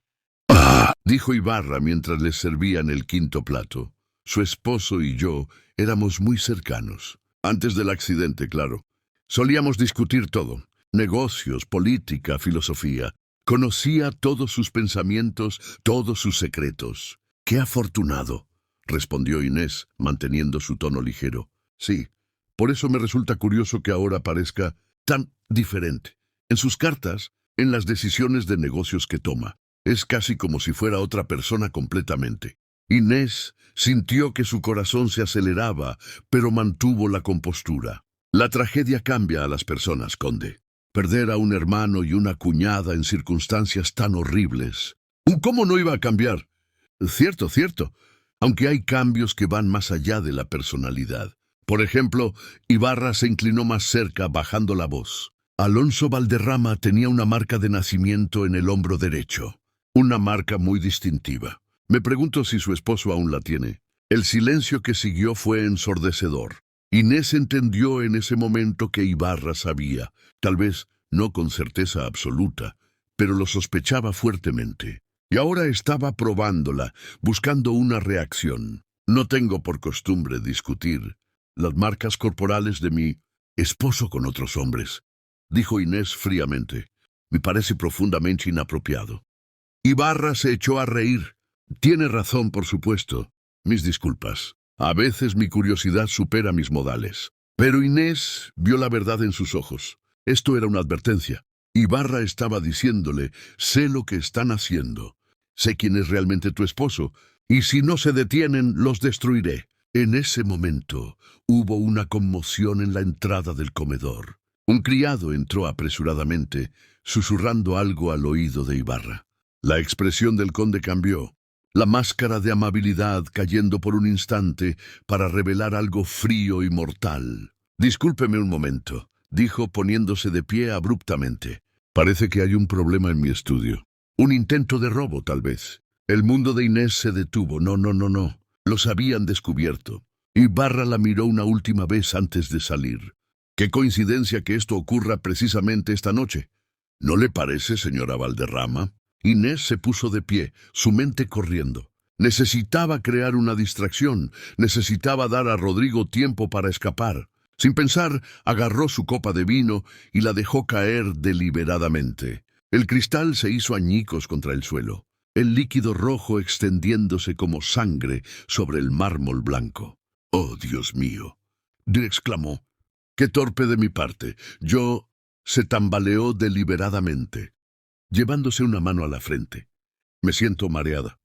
«Ah», dijo Ibarra mientras les servían el 5.º plato. «Su esposo y yo éramos muy cercanos. Antes del accidente, claro. Solíamos discutir todo. Negocios, política, filosofía. Conocía todos sus pensamientos, todos sus secretos». «Qué afortunado», respondió Inés, manteniendo su tono ligero. «Sí, Por eso me resulta curioso que ahora parezca tan diferente. En sus cartas, en las decisiones de negocios que toma, es casi como si fuera otra persona completamente. Inés sintió que su corazón se aceleraba, pero mantuvo la compostura. La tragedia cambia a las personas, conde. Perder a un hermano y una cuñada en circunstancias tan horribles. ¿Cómo no iba a cambiar? Cierto, cierto. Aunque hay cambios que van más allá de la personalidad. Por ejemplo, Ibarra se inclinó más cerca, bajando la voz. Alonso Valderrama tenía una marca de nacimiento en el hombro derecho. Una marca muy distintiva. Me pregunto si su esposo aún la tiene. El silencio que siguió fue ensordecedor. Inés entendió en ese momento que Ibarra sabía, tal vez no con certeza absoluta, pero lo sospechaba fuertemente. Y ahora estaba probándola, buscando una reacción. No tengo por costumbre discutir las marcas corporales de mi esposo con otros hombres, dijo Inés fríamente. Me parece profundamente inapropiado. Ibarra se echó a reír. Tiene razón, por supuesto. Mis disculpas. A veces mi curiosidad supera mis modales. Pero Inés vio la verdad en sus ojos. Esto era una advertencia. Ibarra estaba diciéndole, sé lo que están haciendo. Sé quién es realmente tu esposo, y si no se detienen, los destruiré. En ese momento hubo una conmoción en la entrada del comedor. Un criado entró apresuradamente, susurrando algo al oído de Ibarra. La expresión del conde cambió. La máscara de amabilidad cayendo por un instante para revelar algo frío y mortal. Discúlpeme un momento, dijo poniéndose de pie abruptamente. Parece que hay un problema en mi estudio. Un intento de robo, tal vez. El mundo de Inés se detuvo. No. Los habían descubierto. Ibarra la miró una última vez antes de salir. Qué coincidencia que esto ocurra precisamente esta noche. ¿No le parece, señora Valderrama? Inés se puso de pie, su mente corriendo. Necesitaba crear una distracción, necesitaba dar a Rodrigo tiempo para escapar. Sin pensar, agarró su copa de vino y la dejó caer deliberadamente. El cristal se hizo añicos contra el suelo, el líquido rojo extendiéndose como sangre sobre el mármol blanco. «Oh, Dios mío», exclamó. «Qué torpe de mi parte. Yo...» Se tambaleó deliberadamente, llevándose una mano a la frente. «Me siento mareada».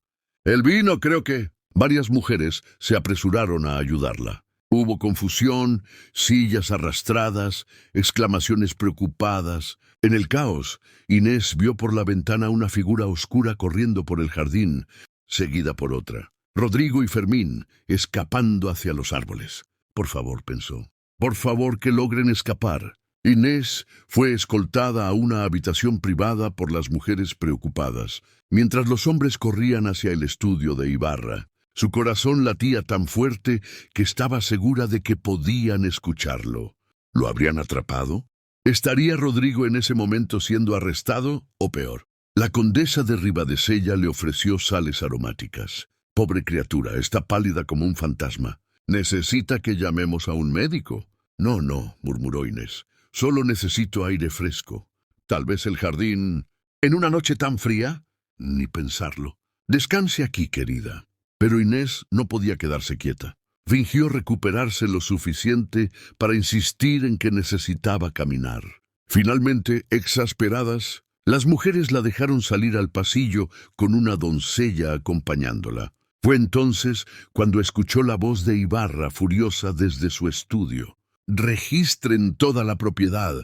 «El vino, creo que...» Varias mujeres se apresuraron a ayudarla. Hubo confusión, sillas arrastradas, exclamaciones preocupadas. En el caos, Inés vio por la ventana una figura oscura corriendo por el jardín, seguida por otra. Rodrigo y Fermín, escapando hacia los árboles. «Por favor», pensó. «Por favor, que logren escapar». Inés fue escoltada a una habitación privada por las mujeres preocupadas, mientras los hombres corrían hacia el estudio de Ibarra. Su corazón latía tan fuerte que estaba segura de que podían escucharlo. ¿Lo habrían atrapado? ¿Estaría Rodrigo en ese momento siendo arrestado o peor? La condesa de Ribadesella le ofreció sales aromáticas. «Pobre criatura, está pálida como un fantasma. Necesita que llamemos a un médico». «No», murmuró Inés. «Solo necesito aire fresco. Tal vez el jardín... ¿En una noche tan fría?» «Ni pensarlo. Descanse aquí, querida». Pero Inés no podía quedarse quieta. Fingió recuperarse lo suficiente para insistir en que necesitaba caminar. Finalmente, exasperadas, las mujeres la dejaron salir al pasillo con una doncella acompañándola. Fue entonces cuando escuchó la voz de Ibarra furiosa desde su estudio. «Registren toda la propiedad.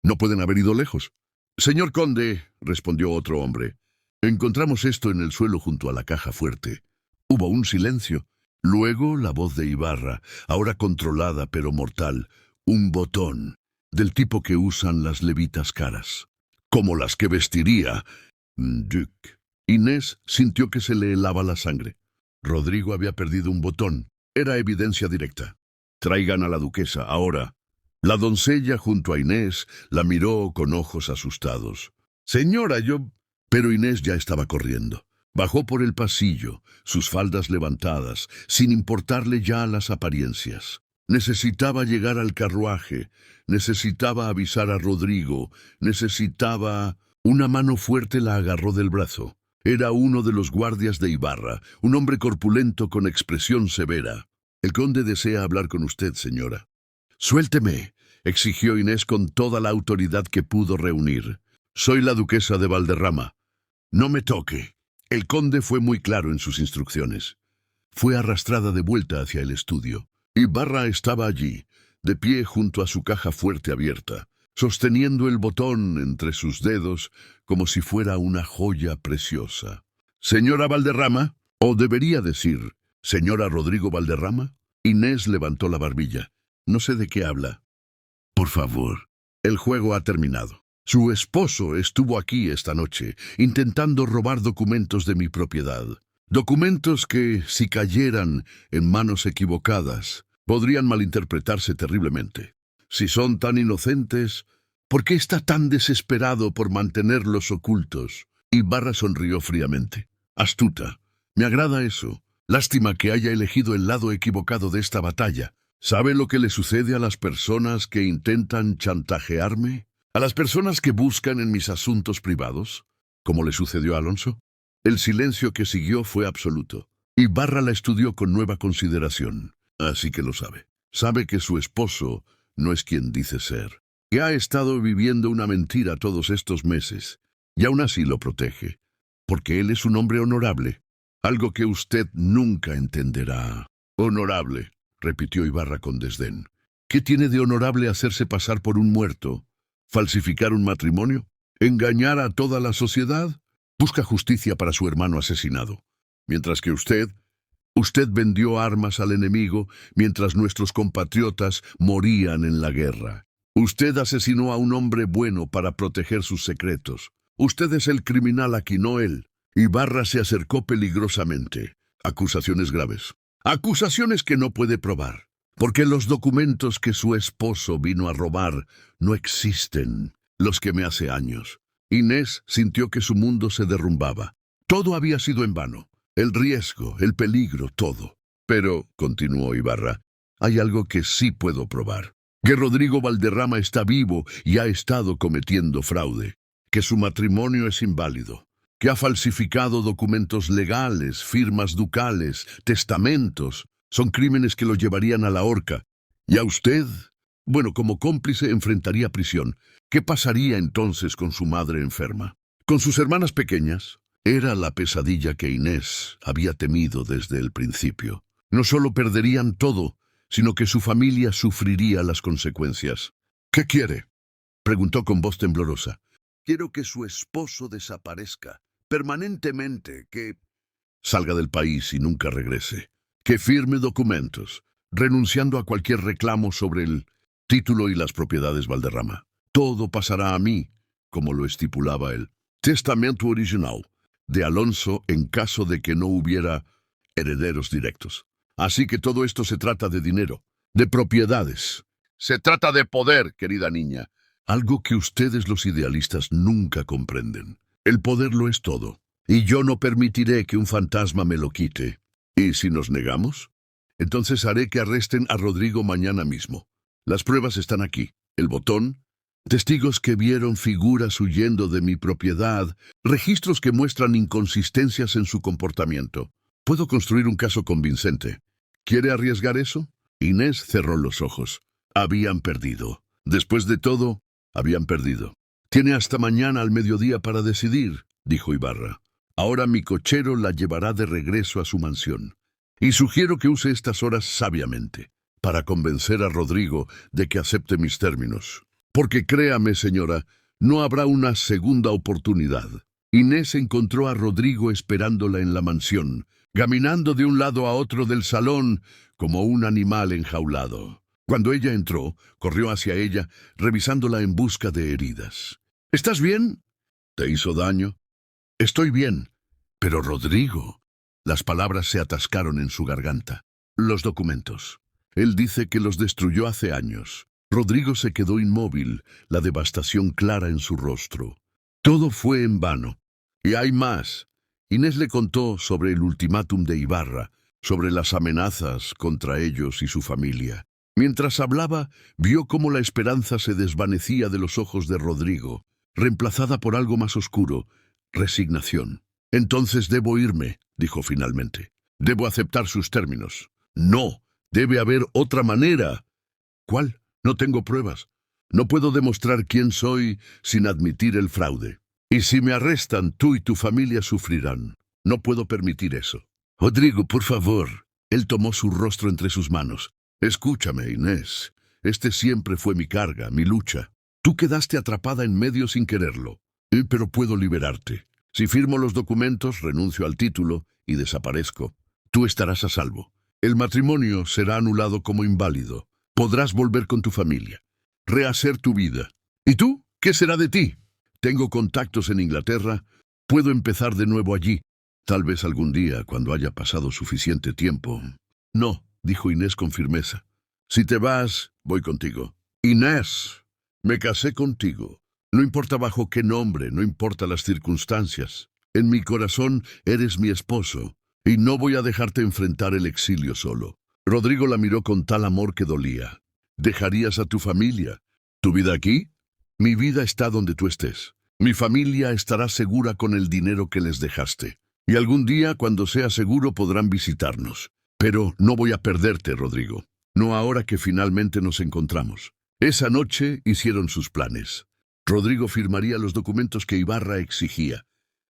No pueden haber ido lejos». «Señor conde», respondió otro hombre, «encontramos esto en el suelo junto a la caja fuerte». Hubo un silencio. Luego la voz de Ibarra, ahora controlada pero mortal. «Un botón, del tipo que usan las levitas caras. Como las que vestiría Duc». Inés sintió que se le helaba la sangre. Rodrigo había perdido un botón. Era evidencia directa. «Traigan a la duquesa, ahora». La doncella junto a Inés la miró con ojos asustados. «Señora, yo...» Pero Inés ya estaba corriendo. Bajó por el pasillo, sus faldas levantadas, sin importarle ya las apariencias. Necesitaba llegar al carruaje, necesitaba avisar a Rodrigo, necesitaba... Una mano fuerte la agarró del brazo. Era uno de los guardias de Ibarra, un hombre corpulento con expresión severa. «El conde desea hablar con usted, señora». Suélteme, exigió Inés con toda la autoridad que pudo reunir. Soy la duquesa de Valderrama. No me toque. El conde fue muy claro en sus instrucciones. Fue arrastrada de vuelta hacia el estudio. Ibarra estaba allí, de pie junto a su caja fuerte abierta, sosteniendo el botón entre sus dedos como si fuera una joya preciosa. «Señora Valderrama, o debería decir, señora Rodrigo Valderrama». Inés levantó la barbilla. «No sé de qué habla». «Por favor, el juego ha terminado. Su esposo estuvo aquí esta noche, intentando robar documentos de mi propiedad. Documentos que, si cayeran en manos equivocadas, podrían malinterpretarse terriblemente. Si son tan inocentes, ¿por qué está tan desesperado por mantenerlos ocultos?» Ibarra sonrió fríamente. «Astuta. Me agrada eso. Lástima que haya elegido el lado equivocado de esta batalla. ¿Sabe lo que le sucede a las personas que intentan chantajearme? ¿A las personas que buscan en mis asuntos privados? ¿Como le sucedió a Alonso?» El silencio que siguió fue absoluto. Ibarra la estudió con nueva consideración. «Así que lo sabe. Sabe que su esposo no es quien dice ser. Que ha estado viviendo una mentira todos estos meses. Y aún así lo protege. Porque él es un hombre honorable. Algo que usted nunca entenderá». «Honorable», repitió Ibarra con desdén. «¿Qué tiene de honorable hacerse pasar por un muerto? ¿Falsificar un matrimonio? ¿Engañar a toda la sociedad? Busca justicia para su hermano asesinado. Mientras que usted vendió armas al enemigo mientras nuestros compatriotas morían en la guerra. Usted asesinó a un hombre bueno para proteger sus secretos. Usted es el criminal aquí, no él». Ibarra se acercó peligrosamente. «Acusaciones graves. Acusaciones que no puede probar. Porque los documentos que su esposo vino a robar no existen, los que me hace años». Inés sintió que su mundo se derrumbaba. Todo había sido en vano. El riesgo, el peligro, todo. «Pero», continuó Ibarra, «hay algo que sí puedo probar. Que Rodrigo Valderrama está vivo y ha estado cometiendo fraude. Que su matrimonio es inválido. Que ha falsificado documentos legales, firmas ducales, testamentos. Son crímenes que lo llevarían a la horca. Y a usted, bueno, como cómplice enfrentaría prisión. ¿Qué pasaría entonces con su madre enferma? Con sus hermanas pequeñas». Era la pesadilla que Inés había temido desde el principio. No solo perderían todo, sino que su familia sufriría las consecuencias. «¿Qué quiere?», preguntó con voz temblorosa. «Quiero que su esposo desaparezca, permanentemente, que salga del país y nunca regrese. Que firme documentos, renunciando a cualquier reclamo sobre el título y las propiedades Valderrama. Todo pasará a mí, como lo estipulaba el testamento original de Alonso en caso de que no hubiera herederos directos. Así que todo esto se trata de dinero, de propiedades. Se trata de poder, querida niña. Algo que ustedes los idealistas nunca comprenden. El poder lo es todo. Y yo no permitiré que un fantasma me lo quite. ¿Y si nos negamos? Entonces haré que arresten a Rodrigo mañana mismo. Las pruebas están aquí. El botón, testigos que vieron figuras huyendo de mi propiedad, registros que muestran inconsistencias en su comportamiento. Puedo construir un caso convincente. ¿Quiere arriesgar eso?» Inés cerró los ojos. Habían perdido. Después de todo, habían perdido. «Tiene hasta mañana al mediodía para decidir», dijo Ibarra. «Ahora mi cochero la llevará de regreso a su mansión. Y sugiero que use estas horas sabiamente, para convencer a Rodrigo de que acepte mis términos. Porque créame, señora, no habrá una segunda oportunidad». Inés encontró a Rodrigo esperándola en la mansión, caminando de un lado a otro del salón como un animal enjaulado. Cuando ella entró, corrió hacia ella, revisándola en busca de heridas. «¿Estás bien? ¿Te hizo daño?» «Estoy bien. Pero Rodrigo...» Las palabras se atascaron en su garganta. «Los documentos. Él dice que los destruyó hace años». Rodrigo se quedó inmóvil, la devastación clara en su rostro. Todo fue en vano. Y hay más. Inés le contó sobre el ultimátum de Ibarra, sobre las amenazas contra ellos y su familia. Mientras hablaba, vio cómo la esperanza se desvanecía de los ojos de Rodrigo, reemplazada por algo más oscuro, resignación. «Entonces debo irme», dijo finalmente. «Debo aceptar sus términos». «No, debe haber otra manera». «¿Cuál?». No tengo pruebas. No puedo demostrar quién soy sin admitir el fraude. Y si me arrestan, tú y tu familia sufrirán. No puedo permitir eso. Rodrigo, por favor. Él tomó su rostro entre sus manos. Escúchame, Inés. Este siempre fue mi carga, mi lucha. Tú quedaste atrapada en medio sin quererlo. Pero puedo liberarte. Si firmo los documentos, renuncio al título y desaparezco. Tú estarás a salvo. El matrimonio será anulado como inválido. Podrás volver con tu familia, rehacer tu vida. ¿Y tú? ¿Qué será de ti? Tengo contactos en Inglaterra. Puedo empezar de nuevo allí. Tal vez algún día, cuando haya pasado suficiente tiempo. No, dijo Inés con firmeza. Si te vas, voy contigo. Inés, me casé contigo. No importa bajo qué nombre, no importa las circunstancias. En mi corazón eres mi esposo, y no voy a dejarte enfrentar el exilio solo. Rodrigo la miró con tal amor que dolía. ¿Dejarías a tu familia? ¿Tu vida aquí? Mi vida está donde tú estés. Mi familia estará segura con el dinero que les dejaste. Y algún día, cuando sea seguro, podrán visitarnos. Pero no voy a perderte, Rodrigo. No ahora que finalmente nos encontramos. Esa noche hicieron sus planes. Rodrigo firmaría los documentos que Ibarra exigía,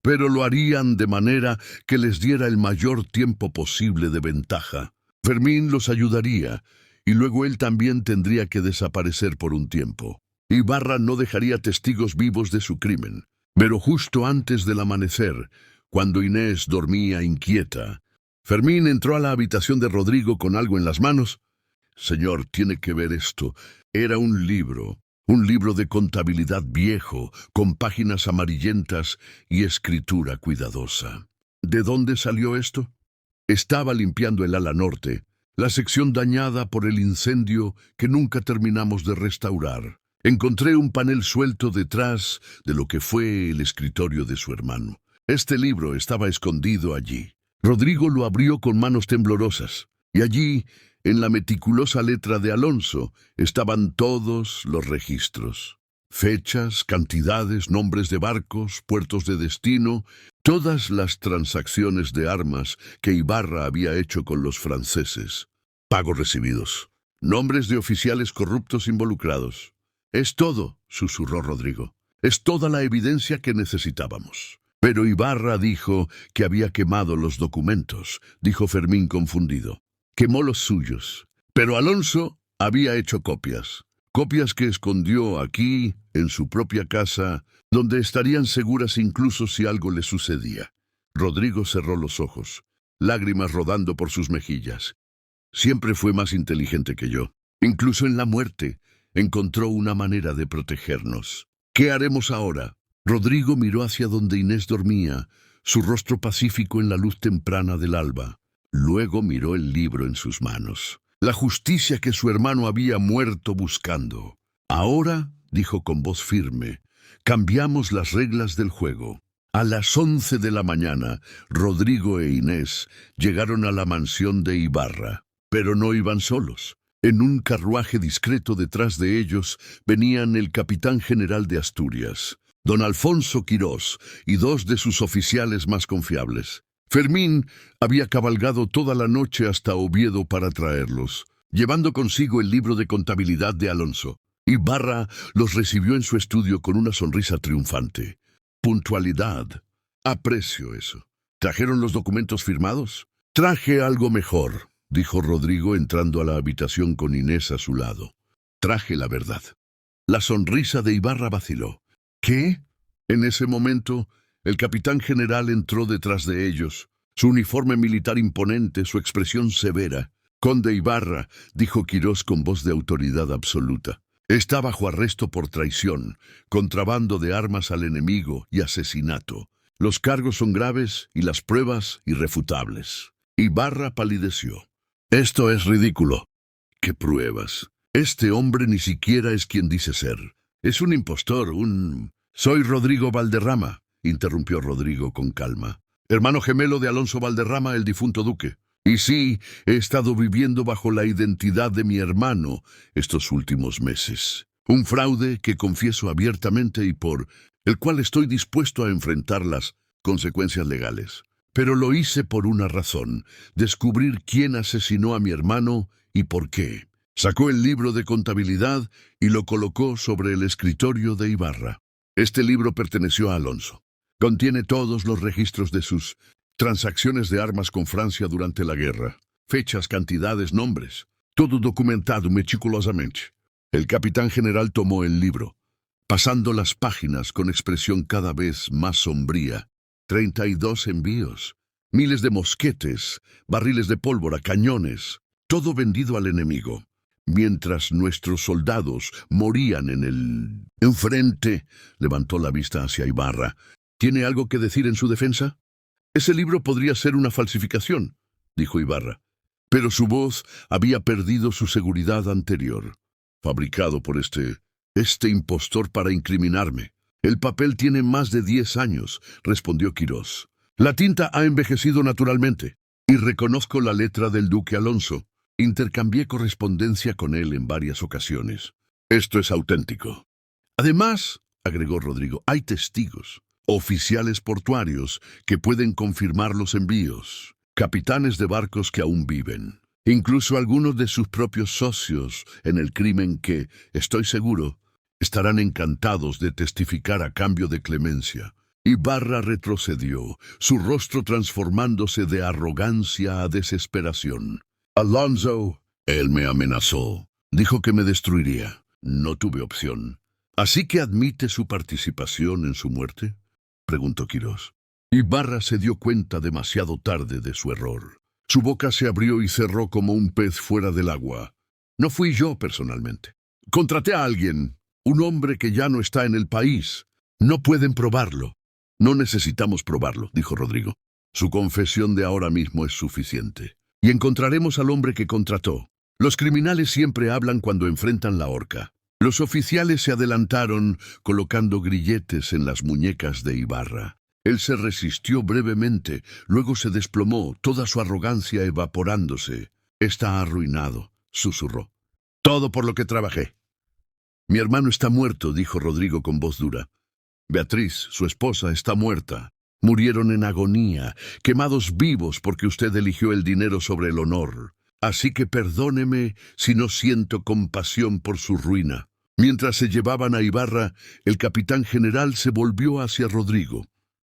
pero lo harían de manera que les diera el mayor tiempo posible de ventaja. Fermín los ayudaría, y luego él también tendría que desaparecer por un tiempo. Ibarra no dejaría testigos vivos de su crimen. Pero justo antes del amanecer, cuando Inés dormía inquieta, Fermín entró a la habitación de Rodrigo con algo en las manos. Señor, tiene que ver esto. Era un libro de contabilidad viejo, con páginas amarillentas y escritura cuidadosa. ¿De dónde salió esto? Estaba limpiando el ala norte, la sección dañada por el incendio que nunca terminamos de restaurar. Encontré un panel suelto detrás de lo que fue el escritorio de su hermano. Este libro estaba escondido allí. Rodrigo lo abrió con manos temblorosas, y allí, en la meticulosa letra de Alonso, estaban todos los registros. Fechas, cantidades, nombres de barcos, puertos de destino, todas las transacciones de armas que Ibarra había hecho con los franceses. Pagos recibidos. Nombres de oficiales corruptos involucrados. Es todo, susurró Rodrigo. Es toda la evidencia que necesitábamos. Pero Ibarra dijo que había quemado los documentos, dijo Fermín confundido. Quemó los suyos. Pero Alonso había hecho copias. Copias que escondió aquí, en su propia casa, donde estarían seguras incluso si algo le sucedía. Rodrigo cerró los ojos, lágrimas rodando por sus mejillas. Siempre fue más inteligente que yo. Incluso en la muerte, encontró una manera de protegernos. ¿Qué haremos ahora? Rodrigo miró hacia donde Inés dormía, su rostro pacífico en la luz temprana del alba. Luego miró el libro en sus manos. La justicia que su hermano había muerto buscando. Ahora, dijo con voz firme, cambiamos las reglas del juego. A las 11 de la mañana, Rodrigo e Inés llegaron a la mansión de Ibarra. Pero no iban solos. En un carruaje discreto detrás de ellos venían el capitán general de Asturias, don Alfonso Quirós, y dos de sus oficiales más confiables. Fermín había cabalgado toda la noche hasta Oviedo para traerlos, llevando consigo el libro de contabilidad de Alonso. Ibarra los recibió en su estudio con una sonrisa triunfante. Puntualidad. Aprecio eso. ¿Trajeron los documentos firmados? Traje algo mejor, dijo Rodrigo entrando a la habitación con Inés a su lado. Traje la verdad. La sonrisa de Ibarra vaciló. ¿Qué? En ese momento, el capitán general entró detrás de ellos, su uniforme militar imponente, su expresión severa. Conde Ibarra, dijo Quirós con voz de autoridad absoluta. Está bajo arresto por traición, contrabando de armas al enemigo y asesinato. Los cargos son graves y las pruebas irrefutables. Ibarra palideció. Esto es ridículo. ¿Qué pruebas? Este hombre ni siquiera es quien dice ser. Es un impostor, Soy Rodrigo Valderrama, interrumpió Rodrigo con calma. Hermano gemelo de Alonso Valderrama, el difunto duque. Y sí, he estado viviendo bajo la identidad de mi hermano estos últimos meses. Un fraude que confieso abiertamente y por el cual estoy dispuesto a enfrentar las consecuencias legales. Pero lo hice por una razón: descubrir quién asesinó a mi hermano y por qué. Sacó el libro de contabilidad y lo colocó sobre el escritorio de Ibarra. Este libro perteneció a Alonso. Contiene todos los registros de sus transacciones de armas con Francia durante la guerra. Fechas, cantidades, nombres. Todo documentado meticulosamente. El capitán general tomó el libro, pasando las páginas con expresión cada vez más sombría. 32 envíos, miles de mosquetes, barriles de pólvora, cañones, todo vendido al enemigo. Mientras nuestros soldados morían en el enfrente, levantó la vista hacia Ibarra. ¿Tiene algo que decir en su defensa? Ese libro podría ser una falsificación, dijo Ibarra, pero su voz había perdido su seguridad anterior. Fabricado por este impostor para incriminarme. El papel tiene más de 10 años, respondió Quirós. La tinta ha envejecido naturalmente, y reconozco la letra del duque Alonso. Intercambié correspondencia con él en varias ocasiones. Esto es auténtico. Además, agregó Rodrigo, hay testigos, oficiales portuarios que pueden confirmar los envíos, capitanes de barcos que aún viven, incluso algunos de sus propios socios en el crimen que, estoy seguro, estarán encantados de testificar a cambio de clemencia. Ibarra retrocedió, su rostro transformándose de arrogancia a desesperación. Alonso, él me amenazó. Dijo que me destruiría. No tuve opción. ¿Así que admite su participación en su muerte?, preguntó Quirós. Ibarra se dio cuenta demasiado tarde de su error. Su boca se abrió y cerró como un pez fuera del agua. No fui yo personalmente. Contraté a alguien, un hombre que ya no está en el país. No pueden probarlo. No necesitamos probarlo, dijo Rodrigo. Su confesión de ahora mismo es suficiente. Y encontraremos al hombre que contrató. Los criminales siempre hablan cuando enfrentan la horca. Los oficiales se adelantaron colocando grilletes en las muñecas de Ibarra. Él se resistió brevemente, luego se desplomó, toda su arrogancia evaporándose. Está arruinado, susurró. Todo por lo que trabajé. Mi hermano está muerto, dijo Rodrigo con voz dura. Beatriz, su esposa, está muerta. Murieron en agonía, quemados vivos porque usted eligió el dinero sobre el honor. Así que perdóneme si no siento compasión por su ruina. Mientras se llevaban a Ibarra, el capitán general se volvió hacia Rodrigo.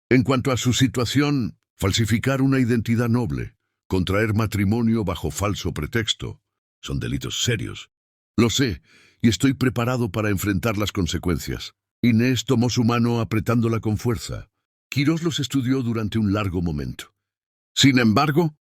En cuanto a su situación, falsificar una identidad noble, contraer matrimonio bajo falso pretexto, son delitos serios. Lo sé, y estoy preparado para enfrentar las consecuencias. Inés tomó su mano apretándola con fuerza. Quirós los estudió durante un largo momento. Sin embargo,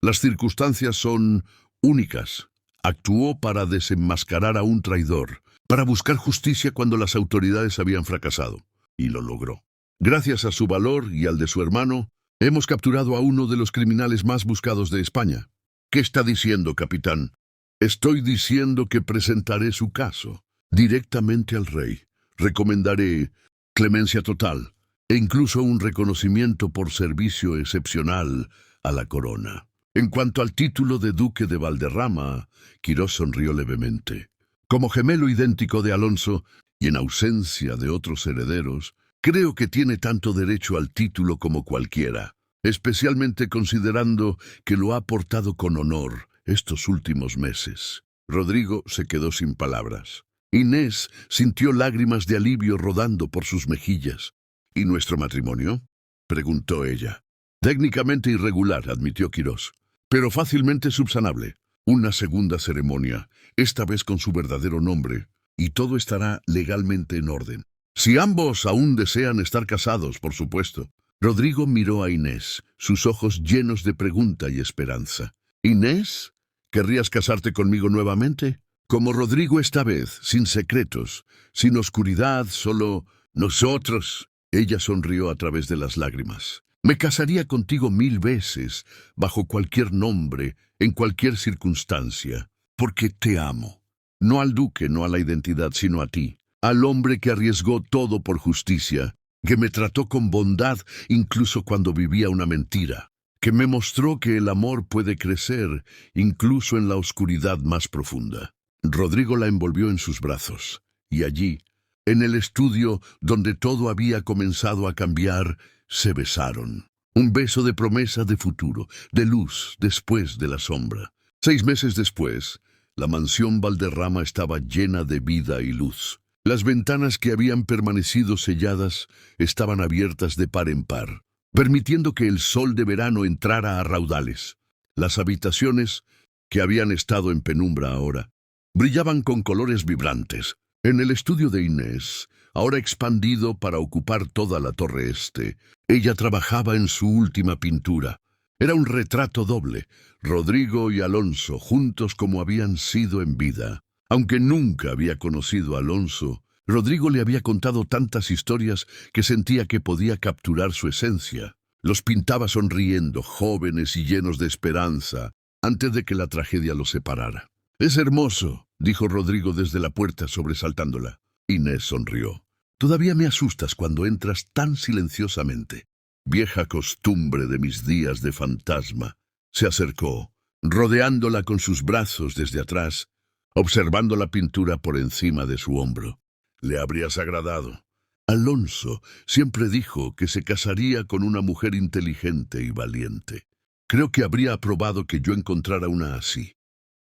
las circunstancias son únicas. Actuó para desenmascarar a un traidor, para buscar justicia cuando las autoridades habían fracasado, y lo logró. Gracias a su valor y al de su hermano, hemos capturado a uno de los criminales más buscados de España. ¿Qué está diciendo, capitán? Estoy diciendo que presentaré su caso directamente al rey. Recomendaré clemencia total e incluso un reconocimiento por servicio excepcional a la corona. En cuanto al título de duque de Valderrama, Quirós sonrió levemente. Como gemelo idéntico de Alonso, y en ausencia de otros herederos, creo que tiene tanto derecho al título como cualquiera, especialmente considerando que lo ha portado con honor estos últimos meses. Rodrigo se quedó sin palabras. Inés sintió lágrimas de alivio rodando por sus mejillas. ¿Y nuestro matrimonio?, preguntó ella. Técnicamente irregular, admitió Quirós, pero fácilmente subsanable. Una segunda ceremonia, esta vez con su verdadero nombre, y todo estará legalmente en orden. Si ambos aún desean estar casados, por supuesto. Rodrigo miró a Inés, sus ojos llenos de pregunta y esperanza. ¿Inés? ¿Querrías casarte conmigo nuevamente? Como Rodrigo esta vez, sin secretos, sin oscuridad, solo nosotros. Ella sonrió a través de las lágrimas. Me casaría contigo 1000 veces, bajo cualquier nombre, en cualquier circunstancia, porque te amo. No al duque, no a la identidad, sino a ti. Al hombre que arriesgó todo por justicia, que me trató con bondad incluso cuando vivía una mentira, que me mostró que el amor puede crecer incluso en la oscuridad más profunda. Rodrigo la envolvió en sus brazos, y allí, en el estudio donde todo había comenzado a cambiar, se besaron. Un beso de promesa de futuro, de luz después de la sombra. 6 meses después, La mansión Valderrama estaba llena de vida y luz. Las ventanas que habían permanecido selladas estaban abiertas de par en par, permitiendo que el sol de verano entrara a raudales. Las habitaciones, que habían estado en penumbra ahora, brillaban con colores vibrantes. En el estudio de Inés, ahora expandido para ocupar toda la torre este, ella trabajaba en su última pintura. Era un retrato doble, Rodrigo y Alonso juntos como habían sido en vida. Aunque nunca había conocido a Alonso, Rodrigo le había contado tantas historias que sentía que podía capturar su esencia. Los pintaba sonriendo, jóvenes y llenos de esperanza, antes de que la tragedia los separara. «Es hermoso», dijo Rodrigo desde la puerta sobresaltándola. Inés sonrió. «Todavía me asustas cuando entras tan silenciosamente». Vieja costumbre de mis días de fantasma. Se acercó, rodeándola con sus brazos desde atrás, observando la pintura por encima de su hombro. Le habrías agradado. Alonso siempre dijo que se casaría con una mujer inteligente y valiente. Creo que habría aprobado que yo encontrara una así.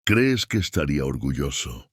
¿Crees que estaría orgulloso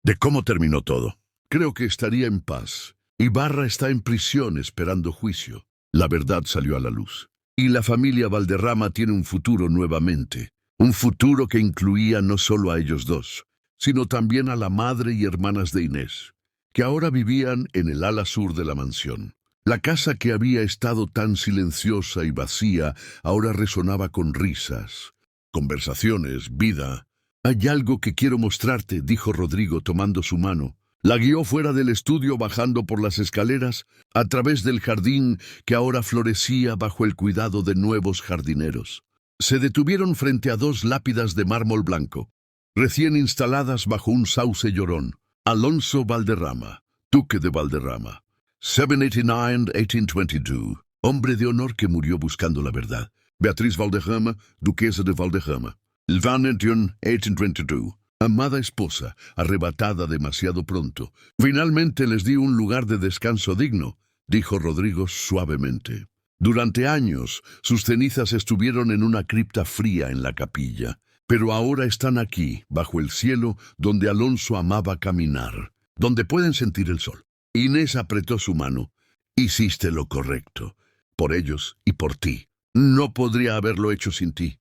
de cómo terminó todo? Creo que estaría en paz. Ibarra está en prisión esperando juicio. La verdad salió a la luz. Y la familia Valderrama tiene un futuro nuevamente. Un futuro que incluía no solo a ellos dos, sino también a la madre y hermanas de Inés, que ahora vivían en el ala sur de la mansión. La casa que había estado tan silenciosa y vacía ahora resonaba con risas, conversaciones, vida. «Hay algo que quiero mostrarte», dijo Rodrigo tomando su mano. La guió fuera del estudio bajando por las escaleras, a través del jardín que ahora florecía bajo el cuidado de nuevos jardineros. Se detuvieron frente a dos lápidas de mármol blanco, recién instaladas bajo un sauce llorón. Alonso Valderrama, duque de Valderrama, 789-1822, hombre de honor que murió buscando la verdad. Beatriz Valderrama, duquesa de Valderrama, 1822, amada esposa, arrebatada demasiado pronto. «Finalmente les di un lugar de descanso digno», dijo Rodrigo suavemente. Durante años, sus cenizas estuvieron en una cripta fría en la capilla, pero ahora están aquí, bajo el cielo, donde Alonso amaba caminar, donde pueden sentir el sol. Inés apretó su mano. «Hiciste lo correcto, por ellos y por ti. No podría haberlo hecho sin ti.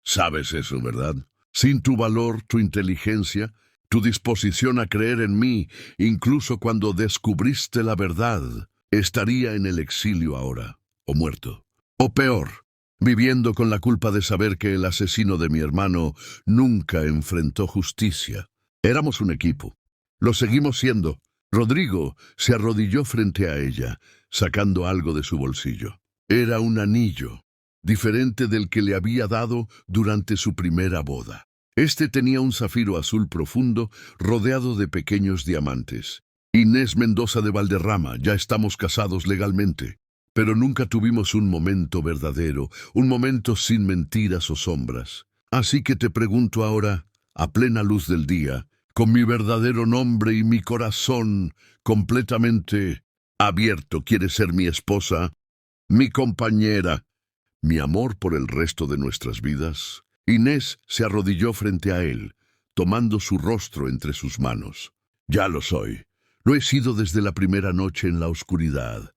Sabes eso, ¿verdad? Sin tu valor, tu inteligencia, tu disposición a creer en mí, incluso cuando descubriste la verdad, estaría en el exilio ahora, o muerto. O peor, viviendo con la culpa de saber que el asesino de mi hermano nunca enfrentó justicia. Éramos un equipo. Lo seguimos siendo». Rodrigo se arrodilló frente a ella, sacando algo de su bolsillo. Era un anillo, diferente del que le había dado durante su primera boda. Este tenía un zafiro azul profundo, rodeado de pequeños diamantes. «Inés Mendoza de Valderrama, ya estamos casados legalmente. Pero nunca tuvimos un momento verdadero, un momento sin mentiras o sombras. Así que te pregunto ahora, a plena luz del día, con mi verdadero nombre y mi corazón completamente abierto, ¿quieres ser mi esposa, mi compañera, mi amor por el resto de nuestras vidas?» Inés se arrodilló frente a él, tomando su rostro entre sus manos. «Ya lo soy. Lo he sido desde la primera noche en la oscuridad,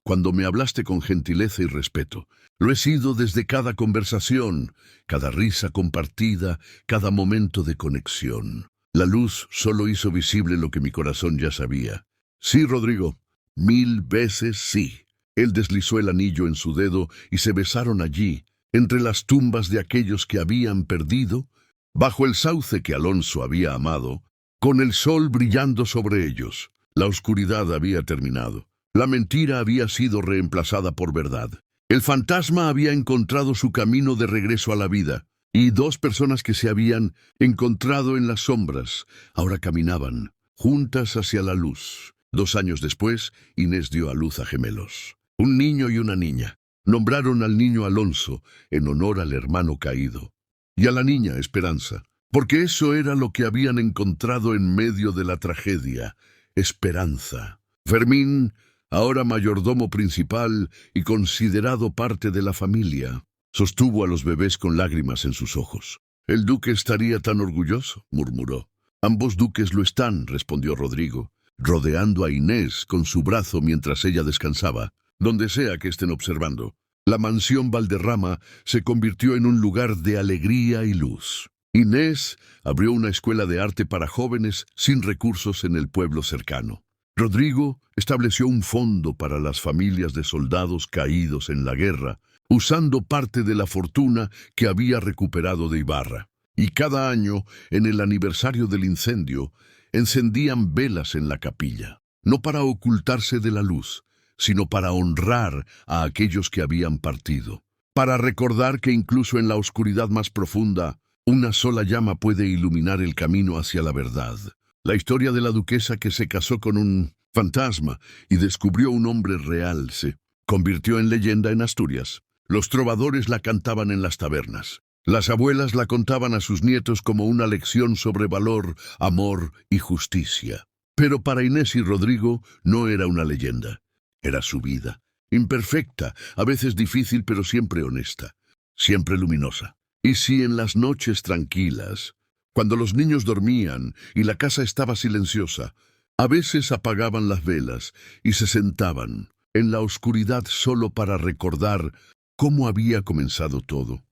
cuando me hablaste con gentileza y respeto. Lo he sido desde cada conversación, cada risa compartida, cada momento de conexión. La luz solo hizo visible lo que mi corazón ya sabía. Sí, Rodrigo, 1000 veces sí». Él deslizó el anillo en su dedo y se besaron allí, entre las tumbas de aquellos que habían perdido, bajo el sauce que Alonso había amado, con el sol brillando sobre ellos. La oscuridad había terminado. La mentira había sido reemplazada por verdad. El fantasma había encontrado su camino de regreso a la vida, y dos personas que se habían encontrado en las sombras ahora caminaban juntas hacia la luz. 2 años después, Inés dio a luz a gemelos, un niño y una niña. Nombraron al niño Alonso en honor al hermano caído, y a la niña Esperanza, porque eso era lo que habían encontrado en medio de la tragedia: esperanza. Fermín, ahora mayordomo principal y considerado parte de la familia, sostuvo a los bebés con lágrimas en sus ojos. El duque estaría tan orgulloso, murmuró. Ambos duques lo están, respondió Rodrigo, rodeando a Inés con su brazo mientras ella descansaba, donde sea que estén observando. La mansión Valderrama se convirtió en un lugar de alegría y luz. Inés abrió una escuela de arte para jóvenes sin recursos en el pueblo cercano. Rodrigo estableció un fondo para las familias de soldados caídos en la guerra, usando parte de la fortuna que había recuperado de Ibarra. Y cada año, en el aniversario del incendio, encendían velas en la capilla, no para ocultarse de la luz, sino para honrar a aquellos que habían partido, para recordar que incluso en la oscuridad más profunda, una sola llama puede iluminar el camino hacia la verdad. La historia de la duquesa que se casó con un fantasma y descubrió un hombre real se convirtió en leyenda en Asturias. Los trovadores la cantaban en las tabernas. Las abuelas la contaban a sus nietos como una lección sobre valor, amor y justicia. Pero para Inés y Rodrigo no era una leyenda. Era su vida, imperfecta, a veces difícil pero siempre honesta, siempre luminosa. Y si en las noches tranquilas, cuando los niños dormían y la casa estaba silenciosa, a veces apagaban las velas y se sentaban en la oscuridad solo para recordar cómo había comenzado todo.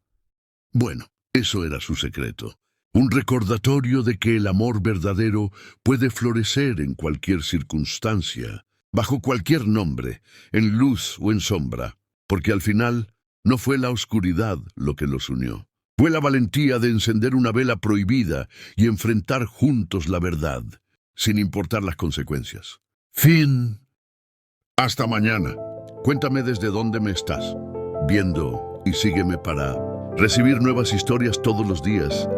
Bueno, eso era su secreto. Un recordatorio de que el amor verdadero puede florecer en cualquier circunstancia, bajo cualquier nombre, en luz o en sombra, porque al final no fue la oscuridad lo que los unió. Fue la valentía de encender una vela prohibida y enfrentar juntos la verdad, sin importar las consecuencias. Fin. Hasta mañana. Cuéntame desde dónde me estás viendo y sígueme para recibir nuevas historias todos los días.